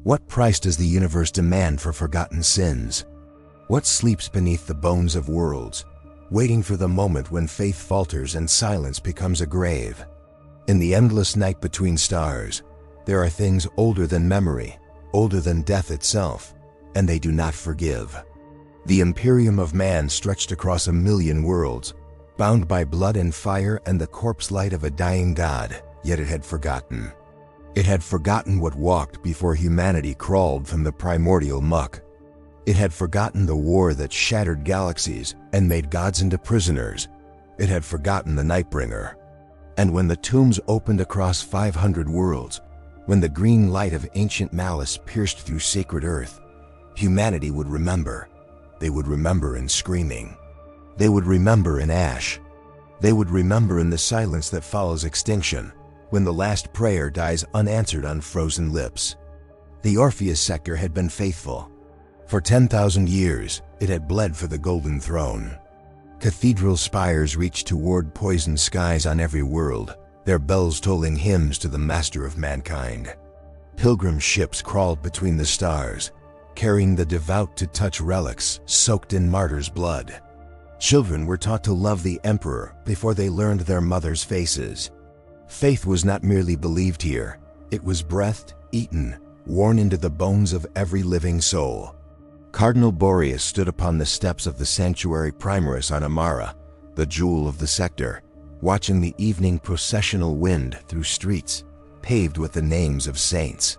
What price does the universe demand for forgotten sins? What sleeps beneath the bones of worlds, waiting for the moment when faith falters and silence becomes a grave? In the endless night between stars, there are things older than memory, older than death itself, and they do not forgive. The Imperium of man stretched across 1,000,000 worlds, bound by blood and fire and the corpse light of a dying god, yet it had forgotten. It had forgotten what walked before humanity crawled from the primordial muck. It had forgotten the war that shattered galaxies and made gods into prisoners. It had forgotten the Nightbringer. And when the tombs opened across 500 worlds, when the green light of ancient malice pierced through sacred earth, humanity would remember. They would remember in screaming. They would remember in ash. They would remember in the silence that follows extinction, when the last prayer dies unanswered on frozen lips. The Orpheus sector had been faithful. For 10,000 years, it had bled for the golden throne. Cathedral spires reached toward poisoned skies on every world, their bells tolling hymns to the master of mankind. Pilgrim ships crawled between the stars, carrying the devout to touch relics soaked in martyrs' blood. Children were taught to love the emperor before they learned their mothers' faces. Faith was not merely believed here, it was breathed, eaten, worn into the bones of every living soul. Cardinal Boreas stood upon the steps of the sanctuary Primaris on Amara, the jewel of the sector, watching the evening processional wind through streets paved with the names of saints.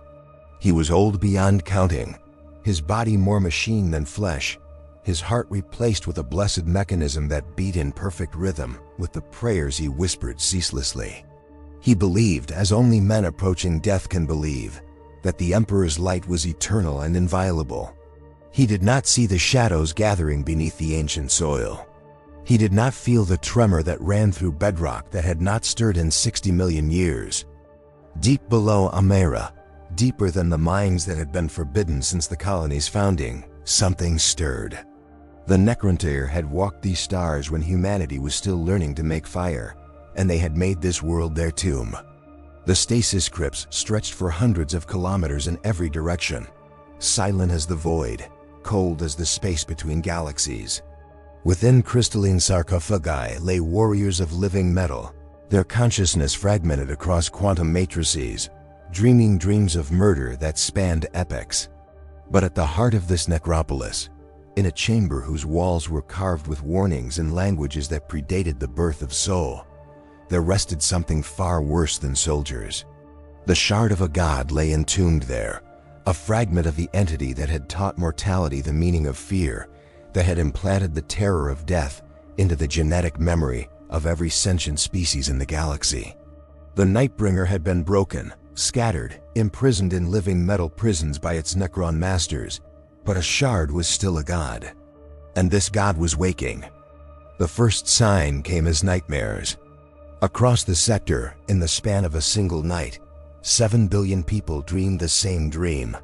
He was old beyond counting, his body more machine than flesh, his heart replaced with a blessed mechanism that beat in perfect rhythm with the prayers he whispered ceaselessly. He believed, as only men approaching death can believe, that the Emperor's light was eternal and inviolable. He did not see the shadows gathering beneath the ancient soil. He did not feel the tremor that ran through bedrock that had not stirred in 60 million years. Deep below Amara, deeper than the mines that had been forbidden since the colony's founding, something stirred. The Necron had walked these stars when humanity was still learning to make fire, and they had made this world their tomb. The stasis crypts stretched for hundreds of kilometers in every direction, silent as the void, cold as the space between galaxies. Within crystalline sarcophagi lay warriors of living metal, their consciousness fragmented across quantum matrices, dreaming dreams of murder that spanned epochs. But at the heart of this necropolis, in a chamber whose walls were carved with warnings in languages that predated the birth of soul, there rested something far worse than soldiers. The shard of a god lay entombed there, a fragment of the entity that had taught mortality the meaning of fear, that had implanted the terror of death into the genetic memory of every sentient species in the galaxy. The Nightbringer had been broken, scattered, imprisoned in living metal prisons by its Necron masters, but a shard was still a god. And this god was waking. The first sign came as nightmares. Across the sector, in the span of a single night, 7 billion people dreamed the same dream.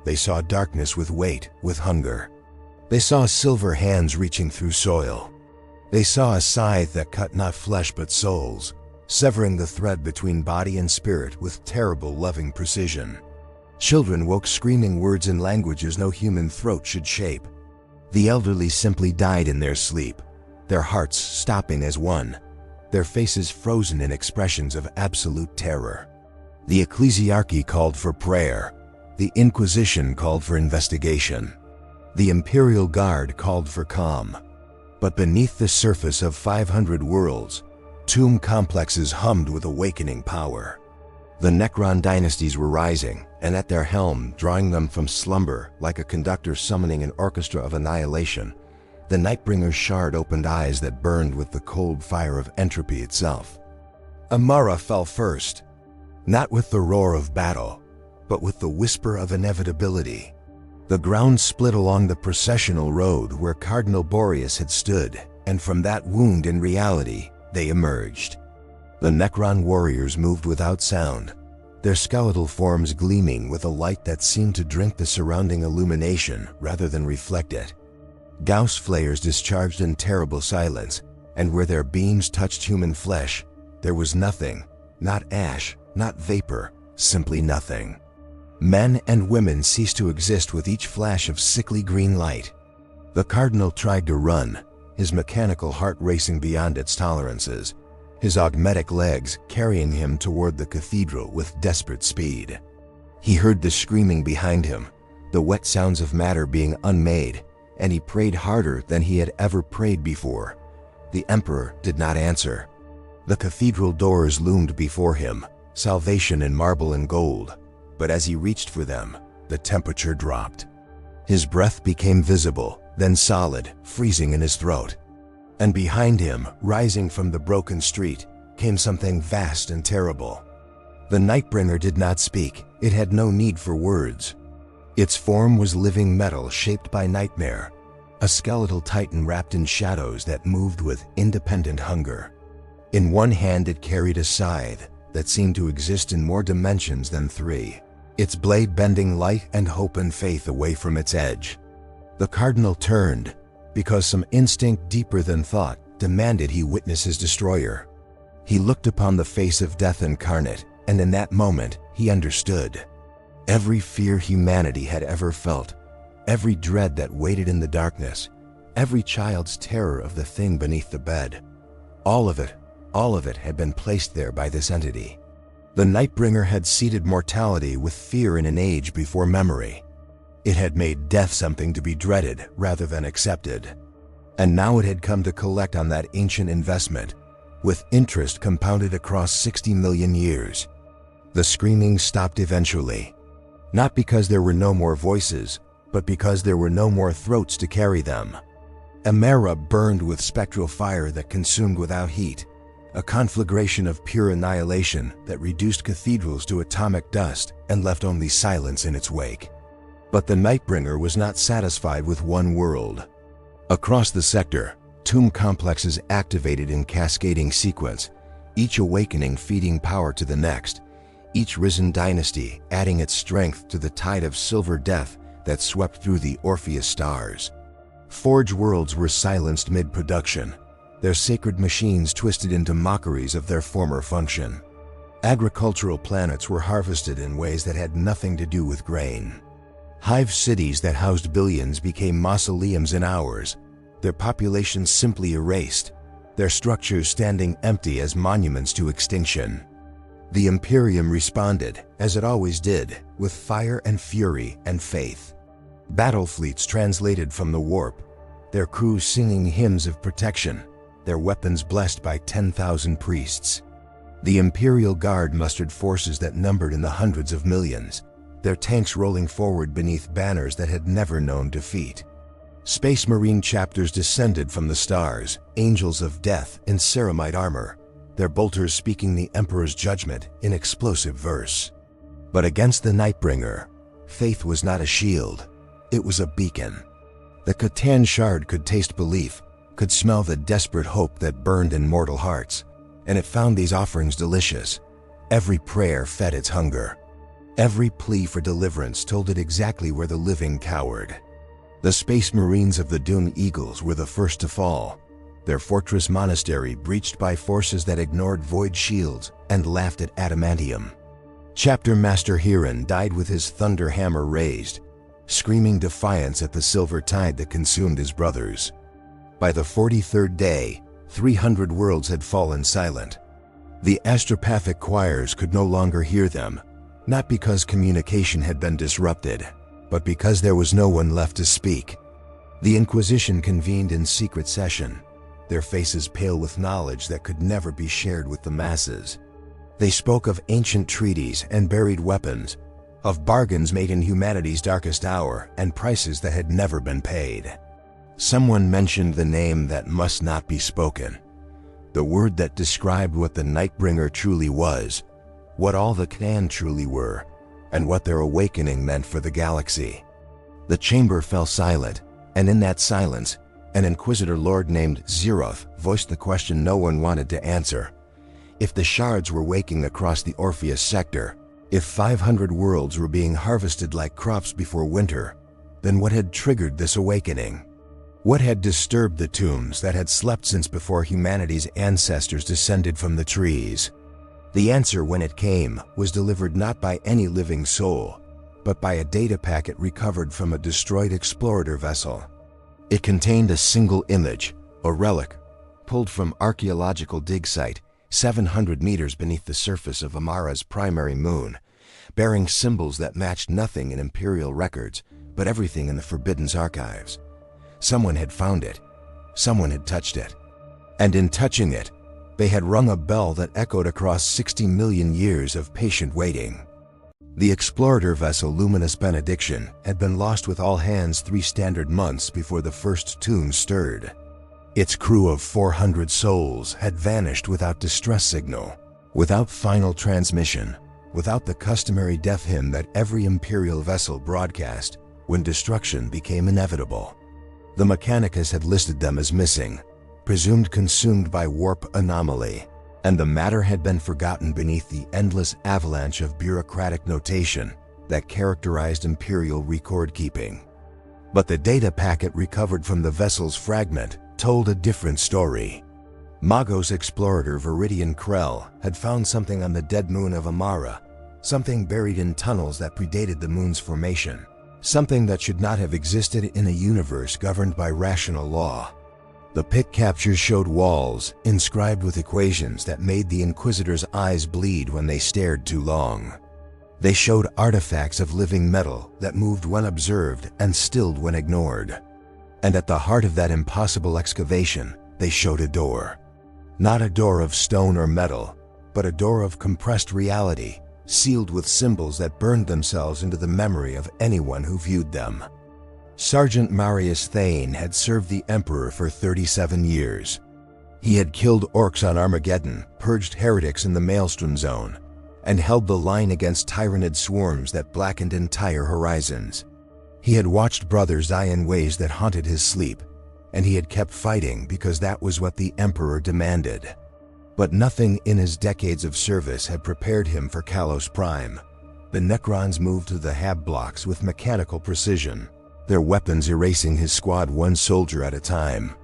They saw darkness with weight, with hunger. They saw silver hands reaching through soil. They saw a scythe that cut not flesh but souls, severing the thread between body and spirit with terrible loving precision. Children woke screaming words in languages no human throat should shape. The elderly simply died in their sleep, their hearts stopping as one, their faces frozen in expressions of absolute terror. The ecclesiarchy called for prayer. The Inquisition called for investigation. The Imperial Guard called for calm. But beneath the surface of 500 worlds, tomb complexes hummed with awakening power. The Necron dynasties were rising, and at their helm, drawing them from slumber like a conductor summoning an orchestra of annihilation, the Nightbringer's shard opened eyes that burned with the cold fire of entropy itself. Amara fell first, not with the roar of battle, but with the whisper of inevitability. The ground split along the processional road where Cardinal Boreas had stood, and from that wound in reality, they emerged. The Necron warriors moved without sound, their skeletal forms gleaming with a light that seemed to drink the surrounding illumination rather than reflect it. Gauss flares discharged in terrible silence, and where their beams touched human flesh, there was nothing, not ash, not vapor, simply nothing. Men and women ceased to exist with each flash of sickly green light. The cardinal tried to run, his mechanical heart racing beyond its tolerances, his augmetic legs carrying him toward the cathedral with desperate speed. He heard the screaming behind him, the wet sounds of matter being unmade, and he prayed harder than he had ever prayed before. The emperor did not answer. The cathedral doors loomed before him, salvation in marble and gold, but as he reached for them, the temperature dropped. His breath became visible, then solid, freezing in his throat. And behind him, rising from the broken street, came something vast and terrible. The Nightbringer did not speak. It had no need for words. Its form was living metal shaped by nightmare, a skeletal titan wrapped in shadows that moved with independent hunger. In one hand it carried a scythe that seemed to exist in more dimensions than three, its blade bending light and hope and faith away from its edge. The cardinal turned, because some instinct deeper than thought demanded he witness his destroyer. He looked upon the face of death incarnate, and in that moment he understood. Every fear humanity had ever felt, every dread that waited in the darkness, every child's terror of the thing beneath the bed, all of it had been placed there by this entity. The Nightbringer had seeded mortality with fear in an age before memory. It had made death something to be dreaded rather than accepted. And now it had come to collect on that ancient investment, with interest compounded across 60 million years. The screaming stopped eventually, not because there were no more voices, but because there were no more throats to carry them. Emera burned with spectral fire that consumed without heat, a conflagration of pure annihilation that reduced cathedrals to atomic dust and left only silence in its wake. But the Nightbringer was not satisfied with one world. Across the sector, tomb complexes activated in cascading sequence, each awakening feeding power to the next, each risen dynasty adding its strength to the tide of silver death that swept through the Orpheus stars. Forge worlds were silenced mid-production, their sacred machines twisted into mockeries of their former function. Agricultural planets were harvested in ways that had nothing to do with grain. Hive cities that housed billions became mausoleums in hours, their populations simply erased, their structures standing empty as monuments to extinction. The Imperium responded, as it always did, with fire and fury and faith. Battle fleets translated from the warp, their crews singing hymns of protection, their weapons blessed by 10,000 priests. The Imperial Guard mustered forces that numbered in the hundreds of millions, their tanks rolling forward beneath banners that had never known defeat. Space Marine chapters descended from the stars, angels of death in ceramite armor, their bolters speaking the Emperor's judgment in explosive verse. But against the Nightbringer, faith was not a shield, it was a beacon. The Catan Shard could taste belief, could smell the desperate hope that burned in mortal hearts, and it found these offerings delicious. Every prayer fed its hunger. Every plea for deliverance told it exactly where the living cowered. The Space Marines of the Dune Eagles were the first to fall, their fortress monastery breached by forces that ignored void shields and laughed at adamantium. Chapter Master Hiran died with his thunder hammer raised, screaming defiance at the silver tide that consumed his brothers. By the 43rd day, 300 worlds had fallen silent. The astropathic choirs could no longer hear them, not because communication had been disrupted, but because there was no one left to speak. The Inquisition convened in secret session, their faces pale with knowledge that could never be shared with the masses. They spoke of ancient treaties and buried weapons, of bargains made in humanity's darkest hour and prices that had never been paid. Someone mentioned the name that must not be spoken, the word that described what the Nightbringer truly was, what all the Clan truly were, and what their awakening meant for the galaxy. The chamber fell silent, and in that silence, an Inquisitor Lord named Zeroth voiced the question no one wanted to answer. If the shards were waking across the Orpheus sector, if 500 worlds were being harvested like crops before winter, then what had triggered this awakening? What had disturbed the tombs that had slept since before humanity's ancestors descended from the trees? The answer, when it came, was delivered not by any living soul, but by a data packet recovered from a destroyed explorer vessel. It contained a single image, a relic, pulled from archaeological dig site 700 meters beneath the surface of Amara's primary moon, bearing symbols that matched nothing in Imperial records, but everything in the Forbidden's archives. Someone had found it. Someone had touched it. And in touching it, they had rung a bell that echoed across 60 million years of patient waiting. The explorer vessel Luminous Benediction had been lost with all hands 3 standard months before the first tune stirred. Its crew of 400 souls had vanished without distress signal, without final transmission, without the customary death hymn that every Imperial vessel broadcast when destruction became inevitable. The Mechanicus had listed them as missing, presumed consumed by warp anomaly, and the matter had been forgotten beneath the endless avalanche of bureaucratic notation that characterized Imperial record-keeping. But the data packet recovered from the vessel's fragment told a different story. Magos explorer Viridian Krell had found something on the dead moon of Amara, something buried in tunnels that predated the moon's formation, something that should not have existed in a universe governed by rational law. The pic captures showed walls inscribed with equations that made the Inquisitor's eyes bleed when they stared too long. They showed artifacts of living metal that moved when observed and stilled when ignored. And at the heart of that impossible excavation, they showed a door. Not a door of stone or metal, but a door of compressed reality, sealed with symbols that burned themselves into the memory of anyone who viewed them. Sergeant Marius Thane had served the Emperor for 37 years. He had killed orcs on Armageddon, purged heretics in the Maelstrom Zone, and held the line against tyrannid swarms that blackened entire horizons. He had watched brothers die in ways that haunted his sleep, and he had kept fighting because that was what the Emperor demanded. But nothing in his decades of service had prepared him for Kalos Prime. The Necrons moved to the hab blocks with mechanical precision, their weapons erasing his squad one soldier at a time.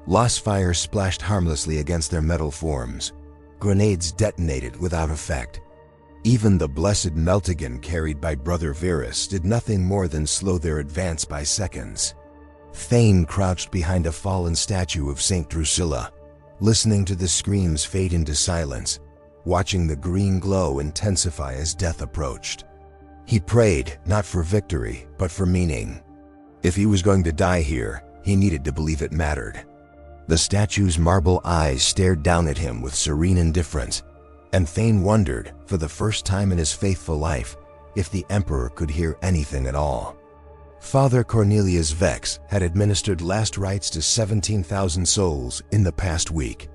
Lost fire splashed harmlessly against their metal forms. Grenades detonated without effect. Even the blessed Meltigan carried by Brother Virus did nothing more than slow their advance by seconds. Thane crouched behind a fallen statue of Saint Drusilla, listening to the screams fade into silence, watching the green glow intensify as death approached. He prayed, not for victory, but for meaning. If he was going to die here, he needed to believe it mattered. The statue's marble eyes stared down at him with serene indifference, and Thane wondered, for the first time in his faithful life, if the Emperor could hear anything at all. Father Cornelius Vex had administered last rites to 17,000 souls in the past week.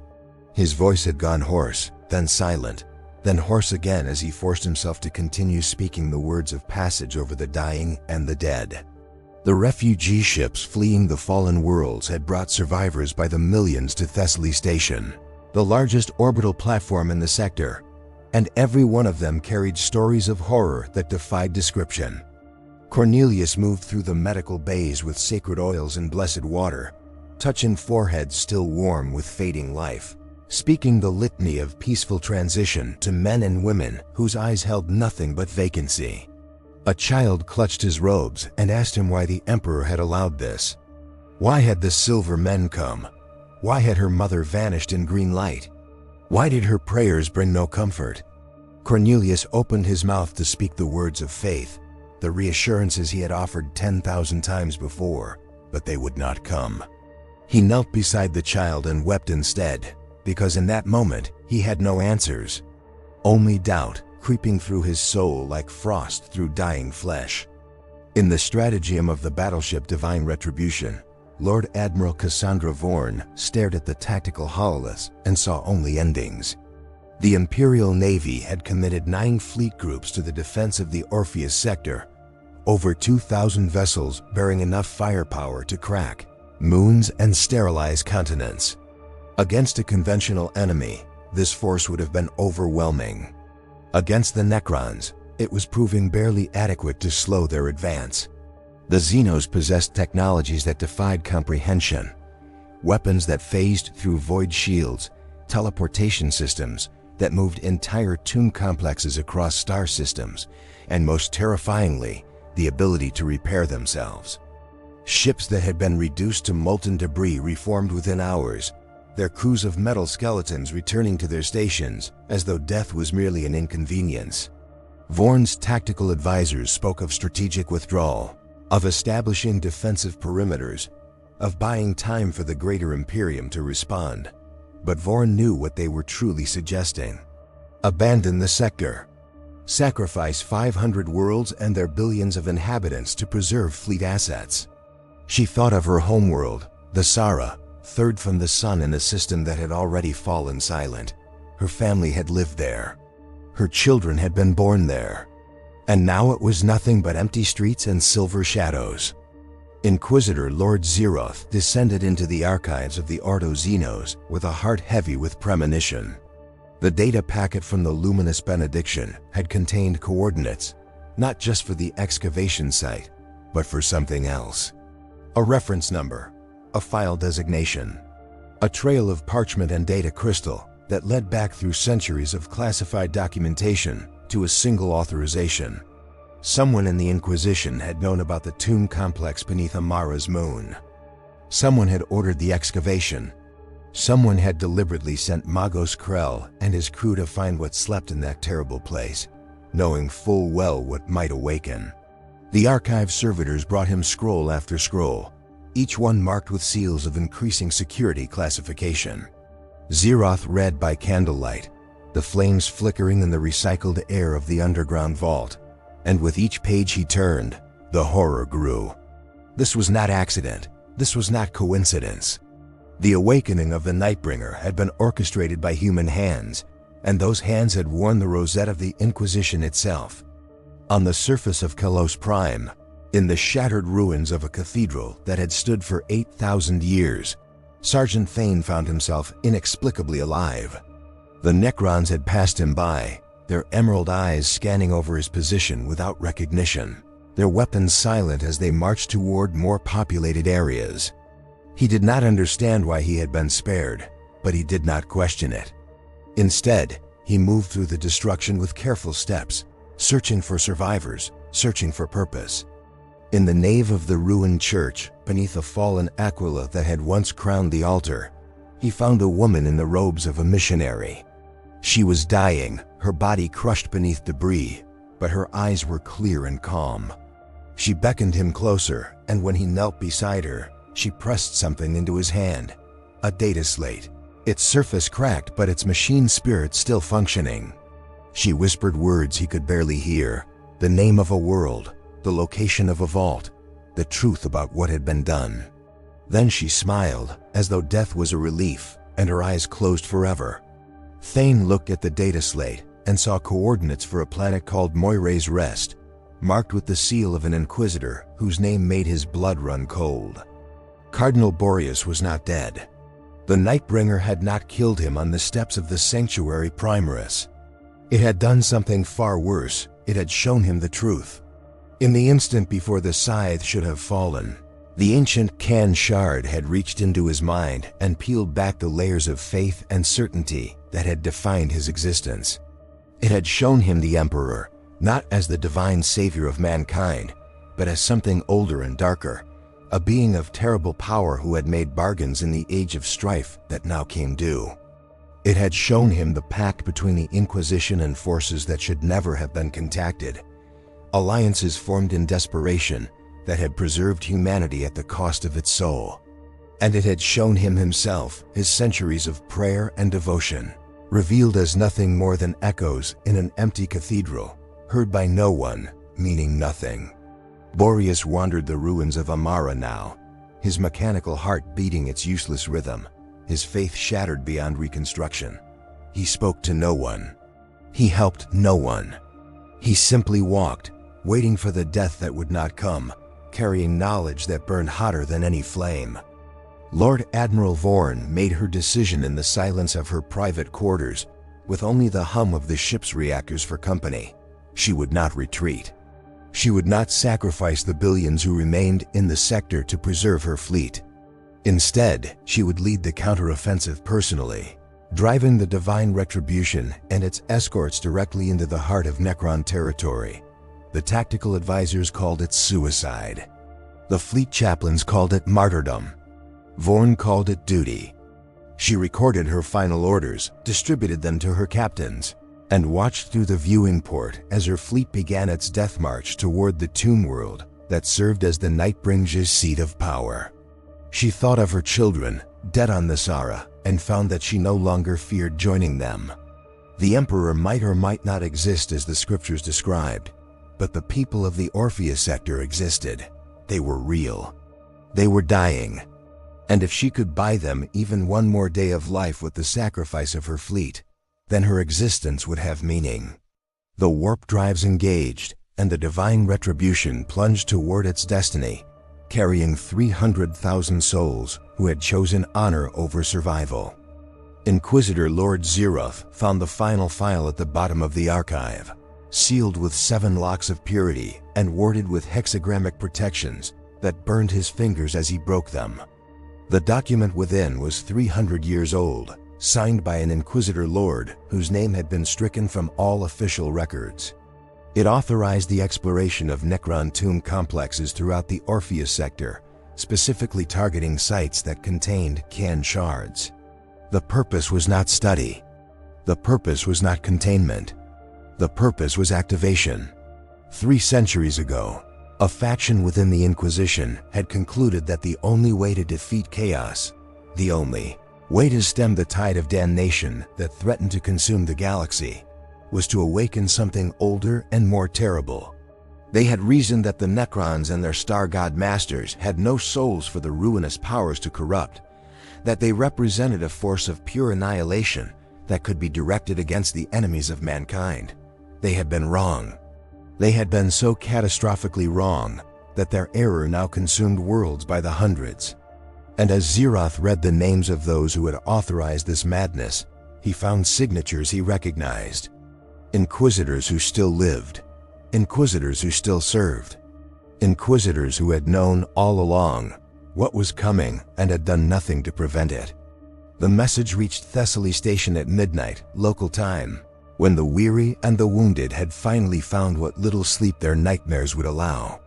His voice had gone hoarse, then silent, then hoarse again as he forced himself to continue speaking the words of passage over the dying and the dead. The refugee ships fleeing the fallen worlds had brought survivors by the millions to Thessaly Station, the largest orbital platform in the sector, and every one of them carried stories of horror that defied description. Cornelius moved through the medical bays with sacred oils and blessed water, touching foreheads still warm with fading life, speaking the litany of peaceful transition to men and women whose eyes held nothing but vacancy. A child clutched his robes and asked him why the Emperor had allowed this. Why had the Silver Men come? Why had her mother vanished in green light? Why did her prayers bring no comfort? Cornelius opened his mouth to speak the words of faith, the reassurances he had offered 10,000 times before, but they would not come. He knelt beside the child and wept instead, because in that moment he had no answers. Only doubt creeping through his soul like frost through dying flesh. In the stratagem of the battleship Divine Retribution, Lord Admiral Cassandra Vorn stared at the tactical hololiths and saw only endings. The Imperial Navy had committed 9 fleet groups to the defense of the Orpheus sector, over 2,000 vessels bearing enough firepower to crack moons and sterilize continents. Against a conventional enemy, this force would have been overwhelming. Against the Necrons, it was proving barely adequate to slow their advance. The Xenos possessed technologies that defied comprehension, weapons that phased through void shields, teleportation systems that moved entire tomb complexes across star systems, and most terrifyingly, the ability to repair themselves. Ships that had been reduced to molten debris reformed within hours, their crews of metal skeletons returning to their stations as though death was merely an inconvenience. Vorn's tactical advisors spoke of strategic withdrawal, of establishing defensive perimeters, of buying time for the greater Imperium to respond. But Vorn knew what they were truly suggesting. Abandon the sector. Sacrifice 500 worlds and their billions of inhabitants to preserve fleet assets. She thought of her homeworld, the Sara, third from the sun in a system that had already fallen silent. Her family had lived there. Her children had been born there. And now it was nothing but empty streets and silver shadows. Inquisitor Lord Zeroth descended into the archives of the Ordo Xenos with a heart heavy with premonition. The data packet from the luminous benediction had contained coordinates, not just for the excavation site, but for something else. A reference number, a file designation, a trail of parchment and data crystal that led back through centuries of classified documentation to a single authorization. Someone in the Inquisition had known about the tomb complex beneath Amara's moon. Someone had ordered the excavation. Someone had deliberately sent Magos Krell and his crew to find what slept in that terrible place, knowing full well what might awaken. The archive servitors brought him scroll after scroll, each one marked with seals of increasing security classification. Zeroth read by candlelight, the flames flickering in the recycled air of the underground vault, and with each page he turned, the horror grew. This was not accident. This was not coincidence. The awakening of the Nightbringer had been orchestrated by human hands, and those hands had worn the rosette of the Inquisition itself. On the surface of Kalos Prime, in the shattered ruins of a cathedral that had stood for 8,000 years, Sergeant Thane found himself inexplicably alive. The Necrons had passed him by, their emerald eyes scanning over his position without recognition, their weapons silent as they marched toward more populated areas. He did not understand why he had been spared, but he did not question it. Instead, he moved through the destruction with careful steps, searching for survivors, searching for purpose. In the nave of the ruined church, beneath a fallen aquila that had once crowned the altar, he found a woman in the robes of a missionary. She was dying, her body crushed beneath debris, but her eyes were clear and calm. She beckoned him closer, and when he knelt beside her, she pressed something into his hand, a data slate. Its surface cracked, but its machine spirit still functioning. She whispered words he could barely hear, the name of a world, the location of a vault, the truth about what had been done. Then she smiled, as though death was a relief, and her eyes closed forever. Thane looked at the data slate and saw coordinates for a planet called Moiray's Rest, marked with the seal of an Inquisitor whose name made his blood run cold. Cardinal Boreas was not dead. The Nightbringer had not killed him on the steps of the Sanctuary Primaris. It had done something far worse. It had shown him the truth. In the instant before the scythe should have fallen, the ancient Khan shard had reached into his mind and peeled back the layers of faith and certainty that had defined his existence. It had shown him the Emperor, not as the divine savior of mankind, but as something older and darker, a being of terrible power who had made bargains in the age of strife that now came due. It had shown him the pact between the Inquisition and forces that should never have been contacted, alliances formed in desperation that had preserved humanity at the cost of its soul. And it had shown him himself, his centuries of prayer and devotion, revealed as nothing more than echoes in an empty cathedral, heard by no one, meaning nothing. Boreas wandered the ruins of Amara now, his mechanical heart beating its useless rhythm, his faith shattered beyond reconstruction. He spoke to no one. He helped no one. He simply walked, waiting for the death that would not come, carrying knowledge that burned hotter than any flame. Lord Admiral Vorn made her decision in the silence of her private quarters, with only the hum of the ship's reactors for company. She would not retreat. She would not sacrifice the billions who remained in the sector to preserve her fleet. Instead, she would lead the counteroffensive personally, driving the divine retribution and its escorts directly into the heart of Necron territory, The tactical advisors called it suicide. The fleet chaplains called it martyrdom. Vorn called it duty. She recorded her final orders, distributed them to her captains, and watched through the viewing port as her fleet began its death march toward the tomb world that served as the Nightbringer's seat of power. She thought of her children, dead on the Sara, and found that she no longer feared joining them. The Emperor might or might not exist as the scriptures described, but the people of the Orpheus sector existed. They were real. They were dying. And if she could buy them even one more day of life with the sacrifice of her fleet, then her existence would have meaning. The warp drives engaged, and the divine retribution plunged toward its destiny, carrying 300,000 souls who had chosen honor over survival. Inquisitor Lord Zeroth found the final file at the bottom of the archive, sealed with 7 locks of purity and warded with hexagrammic protections that burned his fingers as he broke them. The document within was 300 years old, signed by an Inquisitor Lord whose name had been stricken from all official records. It authorized the exploration of Necron tomb complexes throughout the Orpheus sector, specifically targeting sites that contained Can shards. The purpose was not study. The purpose was not containment. The purpose was activation. 3 centuries ago, a faction within the Inquisition had concluded that the only way to defeat chaos, the only way to stem the tide of damnation that threatened to consume the galaxy, was to awaken something older and more terrible. They had reasoned that the Necrons and their star god masters had no souls for the ruinous powers to corrupt, that they represented a force of pure annihilation that could be directed against the enemies of mankind. They had been wrong. They had been so catastrophically wrong that their error now consumed worlds by the hundreds. And as Zeroth read the names of those who had authorized this madness, he found signatures he recognized. Inquisitors who still lived. Inquisitors who still served. Inquisitors who had known all along what was coming and had done nothing to prevent it. The message reached Thessaly Station at midnight, local time, when the weary and the wounded had finally found what little sleep their nightmares would allow.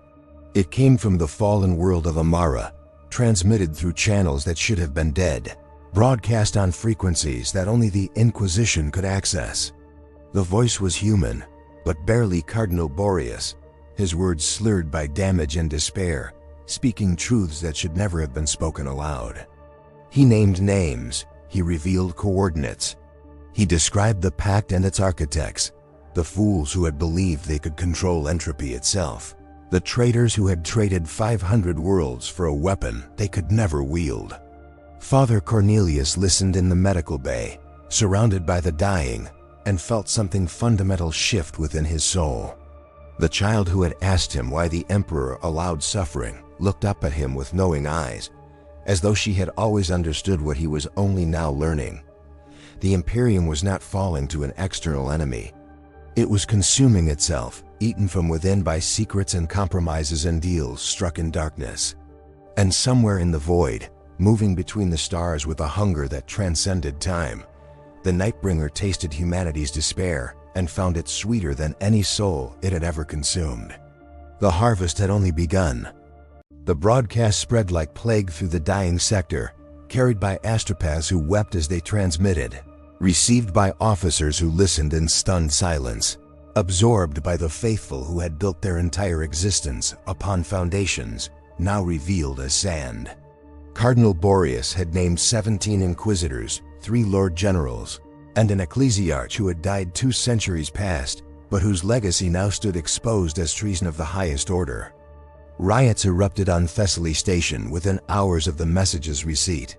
It came from the fallen world of Amara, transmitted through channels that should have been dead, broadcast on frequencies that only the Inquisition could access. The voice was human, but barely Cardinal Boreas, his words slurred by damage and despair, speaking truths that should never have been spoken aloud. He named names, he revealed coordinates. He described the pact and its architects, the fools who had believed they could control entropy itself, the traitors who had traded 500 worlds for a weapon they could never wield. Father Cornelius listened in the medical bay, surrounded by the dying, and felt something fundamental shift within his soul. The child who had asked him why the Emperor allowed suffering looked up at him with knowing eyes, as though she had always understood what he was only now learning. The Imperium was not falling to an external enemy. It was consuming itself, eaten from within by secrets and compromises and deals struck in darkness. And somewhere in the void, moving between the stars with a hunger that transcended time, the Nightbringer tasted humanity's despair and found it sweeter than any soul it had ever consumed. The harvest had only begun. The broadcast spread like plague through the dying sector, carried by astropaths who wept as they transmitted, received by officers who listened in stunned silence, absorbed by the faithful who had built their entire existence upon foundations now revealed as sand. Cardinal Boreas had named 17 inquisitors, 3 lord generals, and an ecclesiarch who had died 2 centuries past, but whose legacy now stood exposed as treason of the highest order. Riots erupted on Thessaly Station within hours of the message's receipt.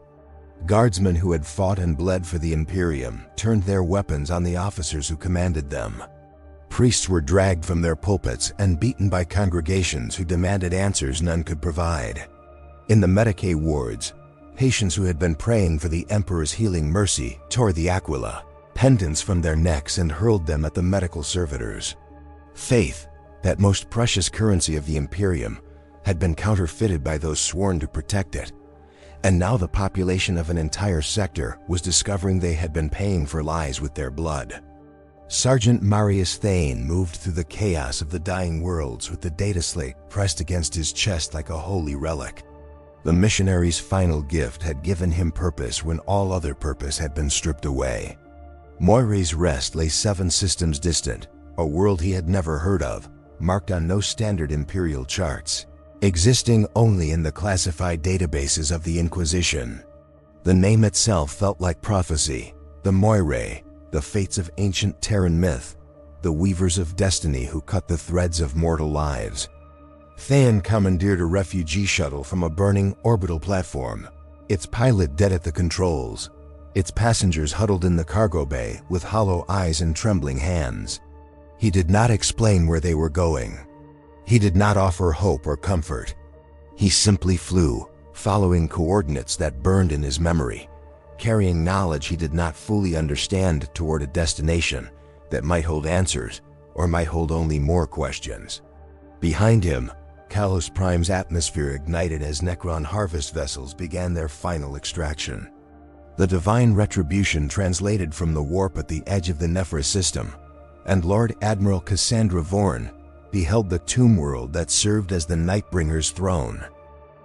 Guardsmen who had fought and bled for the Imperium turned their weapons on the officers who commanded them. Priests were dragged from their pulpits and beaten by congregations who demanded answers none could provide. In the Medicae wards, patients who had been praying for the Emperor's healing mercy tore the aquila, pendants from their necks, and hurled them at the medical servitors. Faith, that most precious currency of the Imperium, had been counterfeited by those sworn to protect it, and now the population of an entire sector was discovering they had been paying for lies with their blood. Sergeant Marius Thane moved through the chaos of the dying worlds with the data slate pressed against his chest like a holy relic. The missionary's final gift had given him purpose when all other purpose had been stripped away. Moire's rest lay 7 systems distant, a world he had never heard of, marked on no standard Imperial charts, existing only in the classified databases of the Inquisition. The name itself felt like prophecy, the Moire, the fates of ancient Terran myth, the weavers of destiny who cut the threads of mortal lives. Thane commandeered a refugee shuttle from a burning orbital platform, its pilot dead at the controls, its passengers huddled in the cargo bay with hollow eyes and trembling hands. He did not explain where they were going. He did not offer hope or comfort. He simply flew, following coordinates that burned in his memory, carrying knowledge he did not fully understand toward a destination that might hold answers or might hold only more questions. Behind him, Kalos Prime's atmosphere ignited as Necron harvest vessels began their final extraction. The divine retribution translated from the warp at the edge of the Nephra system, and Lord Admiral Cassandra Vorn beheld the tomb world that served as the Nightbringer's throne.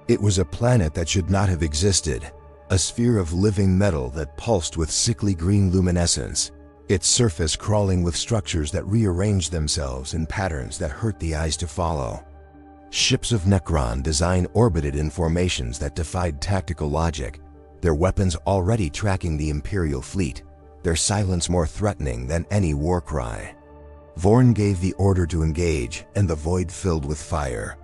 It was a planet that should not have existed, a sphere of living metal that pulsed with sickly green luminescence, its surface crawling with structures that rearranged themselves in patterns that hurt the eyes to follow. Ships of Necron design orbited in formations that defied tactical logic, their weapons already tracking the Imperial fleet, their silence more threatening than any war cry. Vorn gave the order to engage, and the void filled with fire.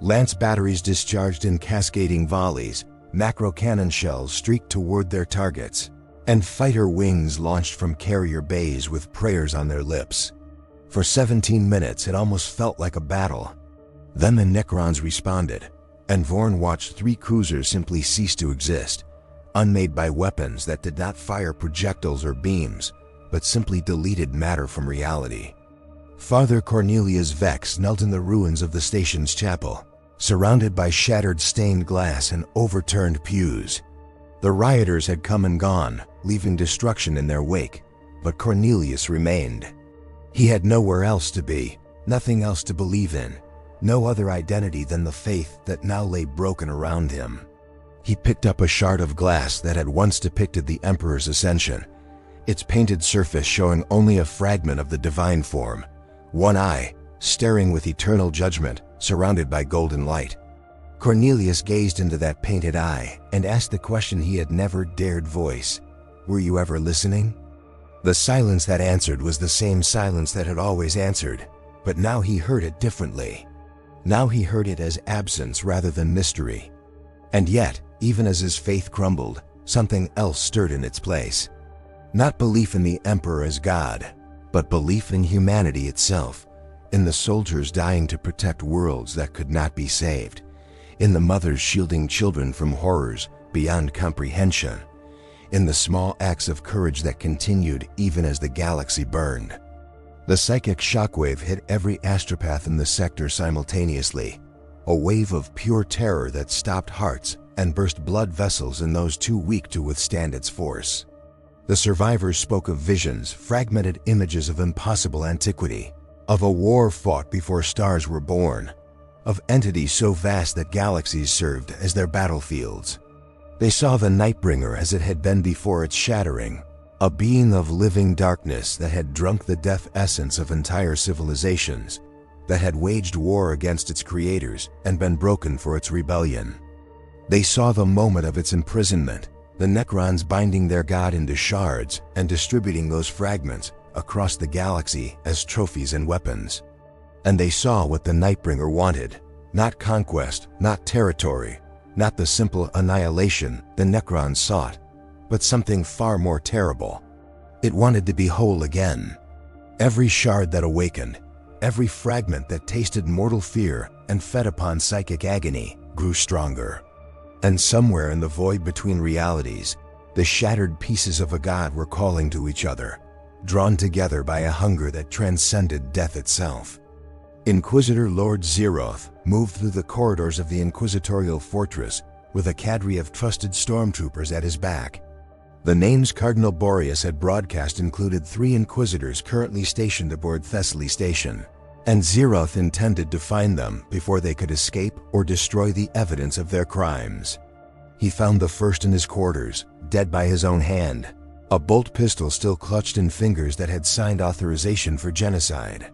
Lance batteries discharged in cascading volleys, macro cannon shells streaked toward their targets, and fighter wings launched from carrier bays with prayers on their lips. For 17 minutes it almost felt like a battle. Then the Necrons responded, and Vorn watched 3 cruisers simply cease to exist, unmade by weapons that did not fire projectiles or beams, but simply deleted matter from reality. Father Cornelius Vex knelt in the ruins of the station's chapel, surrounded by shattered stained glass and overturned pews. The rioters had come and gone, leaving destruction in their wake, but Cornelius remained. He had nowhere else to be, nothing else to believe in, no other identity than the faith that now lay broken around him. He picked up a shard of glass that had once depicted the Emperor's ascension, its painted surface showing only a fragment of the divine form, one eye, staring with eternal judgment, surrounded by golden light. Cornelius gazed into that painted eye and asked the question he had never dared voice. Were you ever listening? The silence that answered was the same silence that had always answered, but now he heard it differently. Now he heard it as absence rather than mystery. And yet, even as his faith crumbled, something else stirred in its place. Not belief in the Emperor as God, but belief in humanity itself, in the soldiers dying to protect worlds that could not be saved, in the mothers shielding children from horrors beyond comprehension, in the small acts of courage that continued even as the galaxy burned. The psychic shockwave hit every astropath in the sector simultaneously, a wave of pure terror that stopped hearts and burst blood vessels in those too weak to withstand its force. The survivors spoke of visions, fragmented images of impossible antiquity, of a war fought before stars were born, of entities so vast that galaxies served as their battlefields. They saw the Nightbringer as it had been before its shattering, a being of living darkness that had drunk the death essence of entire civilizations, that had waged war against its creators and been broken for its rebellion. They saw the moment of its imprisonment, the Necrons binding their god into shards and distributing those fragments across the galaxy as trophies and weapons. And they saw what the Nightbringer wanted, not conquest, not territory, not the simple annihilation the Necrons sought, but something far more terrible. It wanted to be whole again. Every shard that awakened, every fragment that tasted mortal fear and fed upon psychic agony grew stronger. And somewhere in the void between realities, the shattered pieces of a god were calling to each other, drawn together by a hunger that transcended death itself. Inquisitor Lord Zeroth moved through the corridors of the inquisitorial fortress with a cadre of trusted stormtroopers at his back. The names Cardinal Boreas had broadcast included 3 Inquisitors currently stationed aboard Thessaly Station, and Zeroth intended to find them before they could escape or destroy the evidence of their crimes. He found the first in his quarters, dead by his own hand, a bolt pistol still clutched in fingers that had signed authorization for genocide.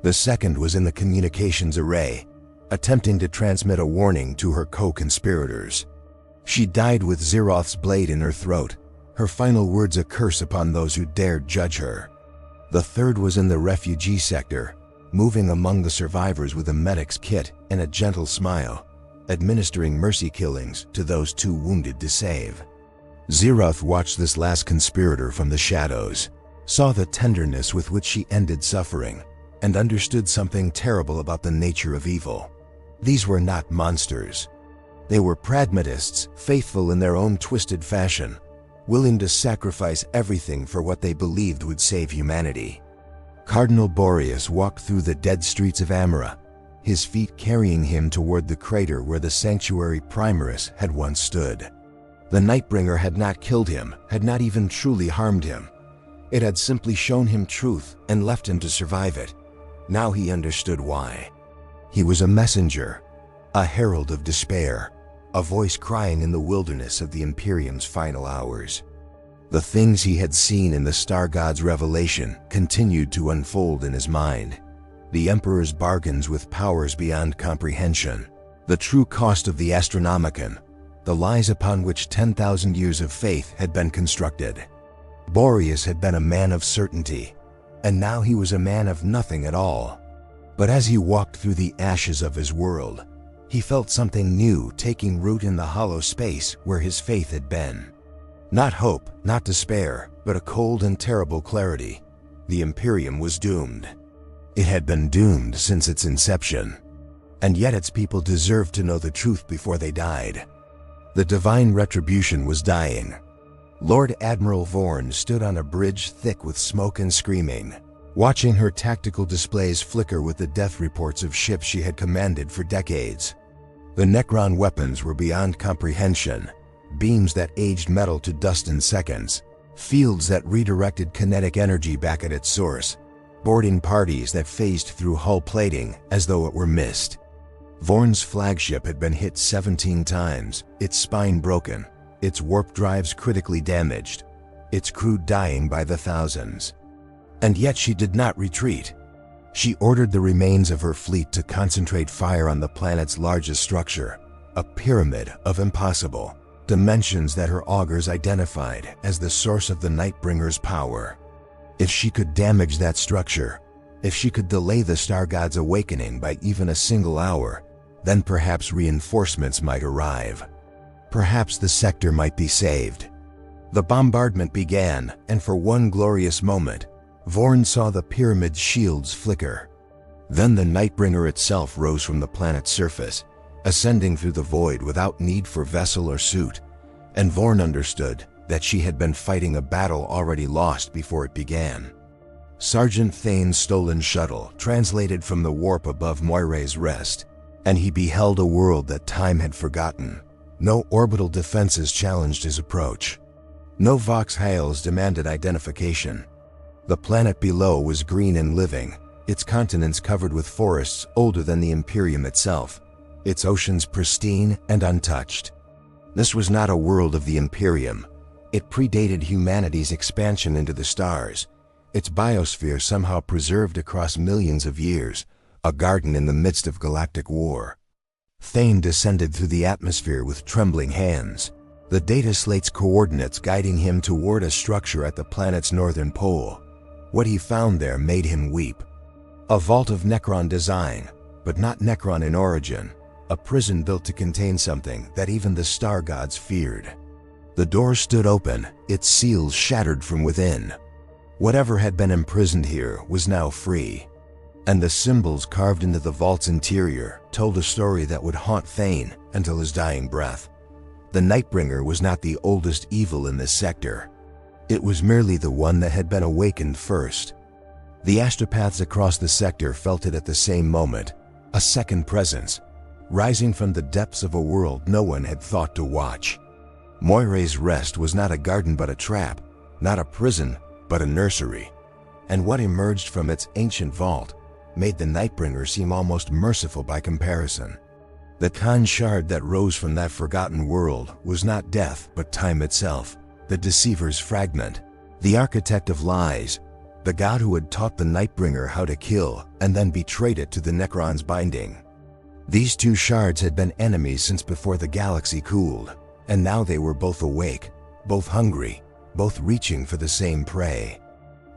The second was in the communications array, attempting to transmit a warning to her co-conspirators. She died with Zeroth's blade in her throat, her final words a curse upon those who dared judge her. The third was in the refugee sector, moving among the survivors with a medic's kit and a gentle smile, administering mercy killings to those too wounded to save. Zeroth watched this last conspirator from the shadows, saw the tenderness with which she ended suffering, and understood something terrible about the nature of evil. These were not monsters. They were pragmatists, faithful in their own twisted fashion, willing to sacrifice everything for what they believed would save humanity. Cardinal Boreas walked through the dead streets of Amara, his feet carrying him toward the crater where the sanctuary Primaris had once stood. The Nightbringer had not killed him, had not even truly harmed him. It had simply shown him truth and left him to survive it. Now he understood why. He was a messenger, a herald of despair, a voice crying in the wilderness of the Imperium's final hours. The things he had seen in the Star God's revelation continued to unfold in his mind. The Emperor's bargains with powers beyond comprehension, the true cost of the Astronomicon, the lies upon which 10,000 years of faith had been constructed. Boreas had been a man of certainty, and now he was a man of nothing at all. But as he walked through the ashes of his world, he felt something new taking root in the hollow space where his faith had been. Not hope, not despair, but a cold and terrible clarity. The Imperium was doomed. It had been doomed since its inception, and yet its people deserved to know the truth before they died. The divine retribution was dying. Lord Admiral Vorn stood on a bridge thick with smoke and screaming, watching her tactical displays flicker with the death reports of ships she had commanded for decades. The Necron weapons were beyond comprehension, beams that aged metal to dust in seconds, fields that redirected kinetic energy back at its source, boarding parties that phased through hull plating as though it were mist. Vorn's flagship had been hit 17 times, its spine broken, its warp drives critically damaged, its crew dying by the thousands. And yet she did not retreat. She ordered the remains of her fleet to concentrate fire on the planet's largest structure, a pyramid of impossible dimensions that her augurs identified as the source of the Nightbringer's power. If she could damage that structure, if she could delay the Star God's awakening by even a single hour, then perhaps reinforcements might arrive. Perhaps the sector might be saved. The bombardment began, and for one glorious moment, Vorn saw the pyramid's shields flicker. Then the Nightbringer itself rose from the planet's surface, ascending through the void without need for vessel or suit, and Vorn understood that she had been fighting a battle already lost before it began. Sergeant Thane's stolen shuttle translated from the warp above Moiray's rest, and he beheld a world that time had forgotten. No orbital defenses challenged his approach. No Vox hails demanded identification. The planet below was green and living, its continents covered with forests older than the Imperium itself, its oceans pristine and untouched. This was not a world of the Imperium. It predated humanity's expansion into the stars, its biosphere somehow preserved across millions of years, a garden in the midst of galactic war. Thane descended through the atmosphere with trembling hands, the data slate's coordinates guiding him toward a structure at the planet's northern pole. What he found there made him weep. A vault of Necron design, but not Necron in origin, a prison built to contain something that even the star gods feared. The door stood open, its seals shattered from within. Whatever had been imprisoned here was now free, and the symbols carved into the vault's interior told a story that would haunt Thane until his dying breath. The Nightbringer was not the oldest evil in this sector. It was merely the one that had been awakened first. The astropaths across the sector felt it at the same moment, a second presence, rising from the depths of a world no one had thought to watch. Moirai's Rest was not a garden but a trap, not a prison but a nursery. And what emerged from its ancient vault made the Nightbringer seem almost merciful by comparison. The Khan shard that rose from that forgotten world was not death but time itself, the Deceiver's fragment, the architect of lies, the god who had taught the Nightbringer how to kill and then betrayed it to the Necron's binding. These two shards had been enemies since before the galaxy cooled, and now they were both awake, both hungry, both reaching for the same prey.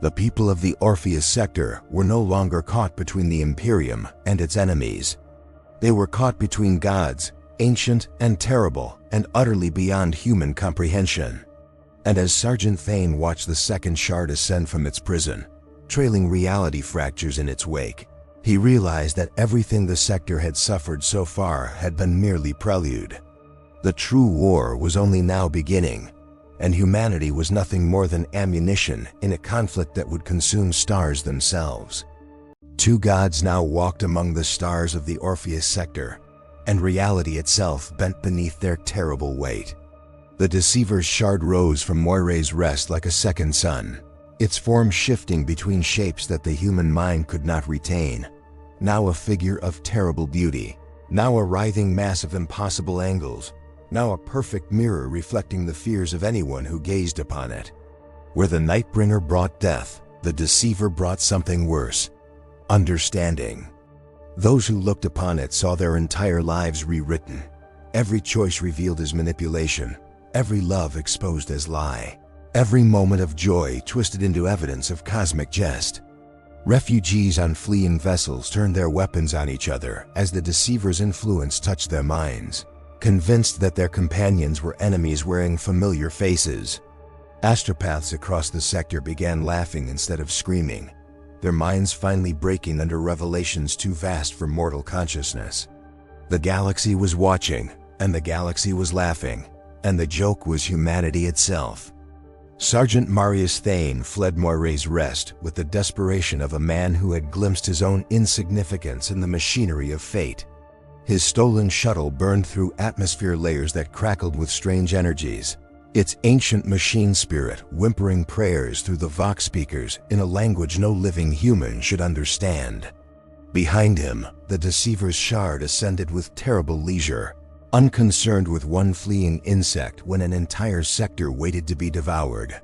The people of the Orpheus sector were no longer caught between the Imperium and its enemies. They were caught between gods, ancient and terrible and utterly beyond human comprehension. And as Sergeant Thane watched the second shard ascend from its prison, trailing reality fractures in its wake, he realized that everything the sector had suffered so far had been merely prelude. The true war was only now beginning, and humanity was nothing more than ammunition in a conflict that would consume stars themselves. Two gods now walked among the stars of the Orpheus sector, and reality itself bent beneath their terrible weight. The Deceiver's shard rose from Moirai's Rest like a second sun, its form shifting between shapes that the human mind could not retain. Now a figure of terrible beauty, now a writhing mass of impossible angles, now a perfect mirror reflecting the fears of anyone who gazed upon it. Where the Nightbringer brought death, the Deceiver brought something worse: understanding. Those who looked upon it saw their entire lives rewritten, every choice revealed as manipulation, every love exposed as lie, every moment of joy twisted into evidence of cosmic jest. Refugees on fleeing vessels turned their weapons on each other as the Deceiver's influence touched their minds, convinced that their companions were enemies wearing familiar faces. Astropaths across the sector began laughing instead of screaming, their minds finally breaking under revelations too vast for mortal consciousness. The galaxy was watching, and the galaxy was laughing, and the joke was humanity itself. Sergeant Marius Thane fled Moirai's Rest with the desperation of a man who had glimpsed his own insignificance in the machinery of fate. His stolen shuttle burned through atmosphere layers that crackled with strange energies, its ancient machine spirit whimpering prayers through the Vox speakers in a language no living human should understand. Behind him, the Deceiver's shard ascended with terrible leisure, unconcerned with one fleeing insect when an entire sector waited to be devoured.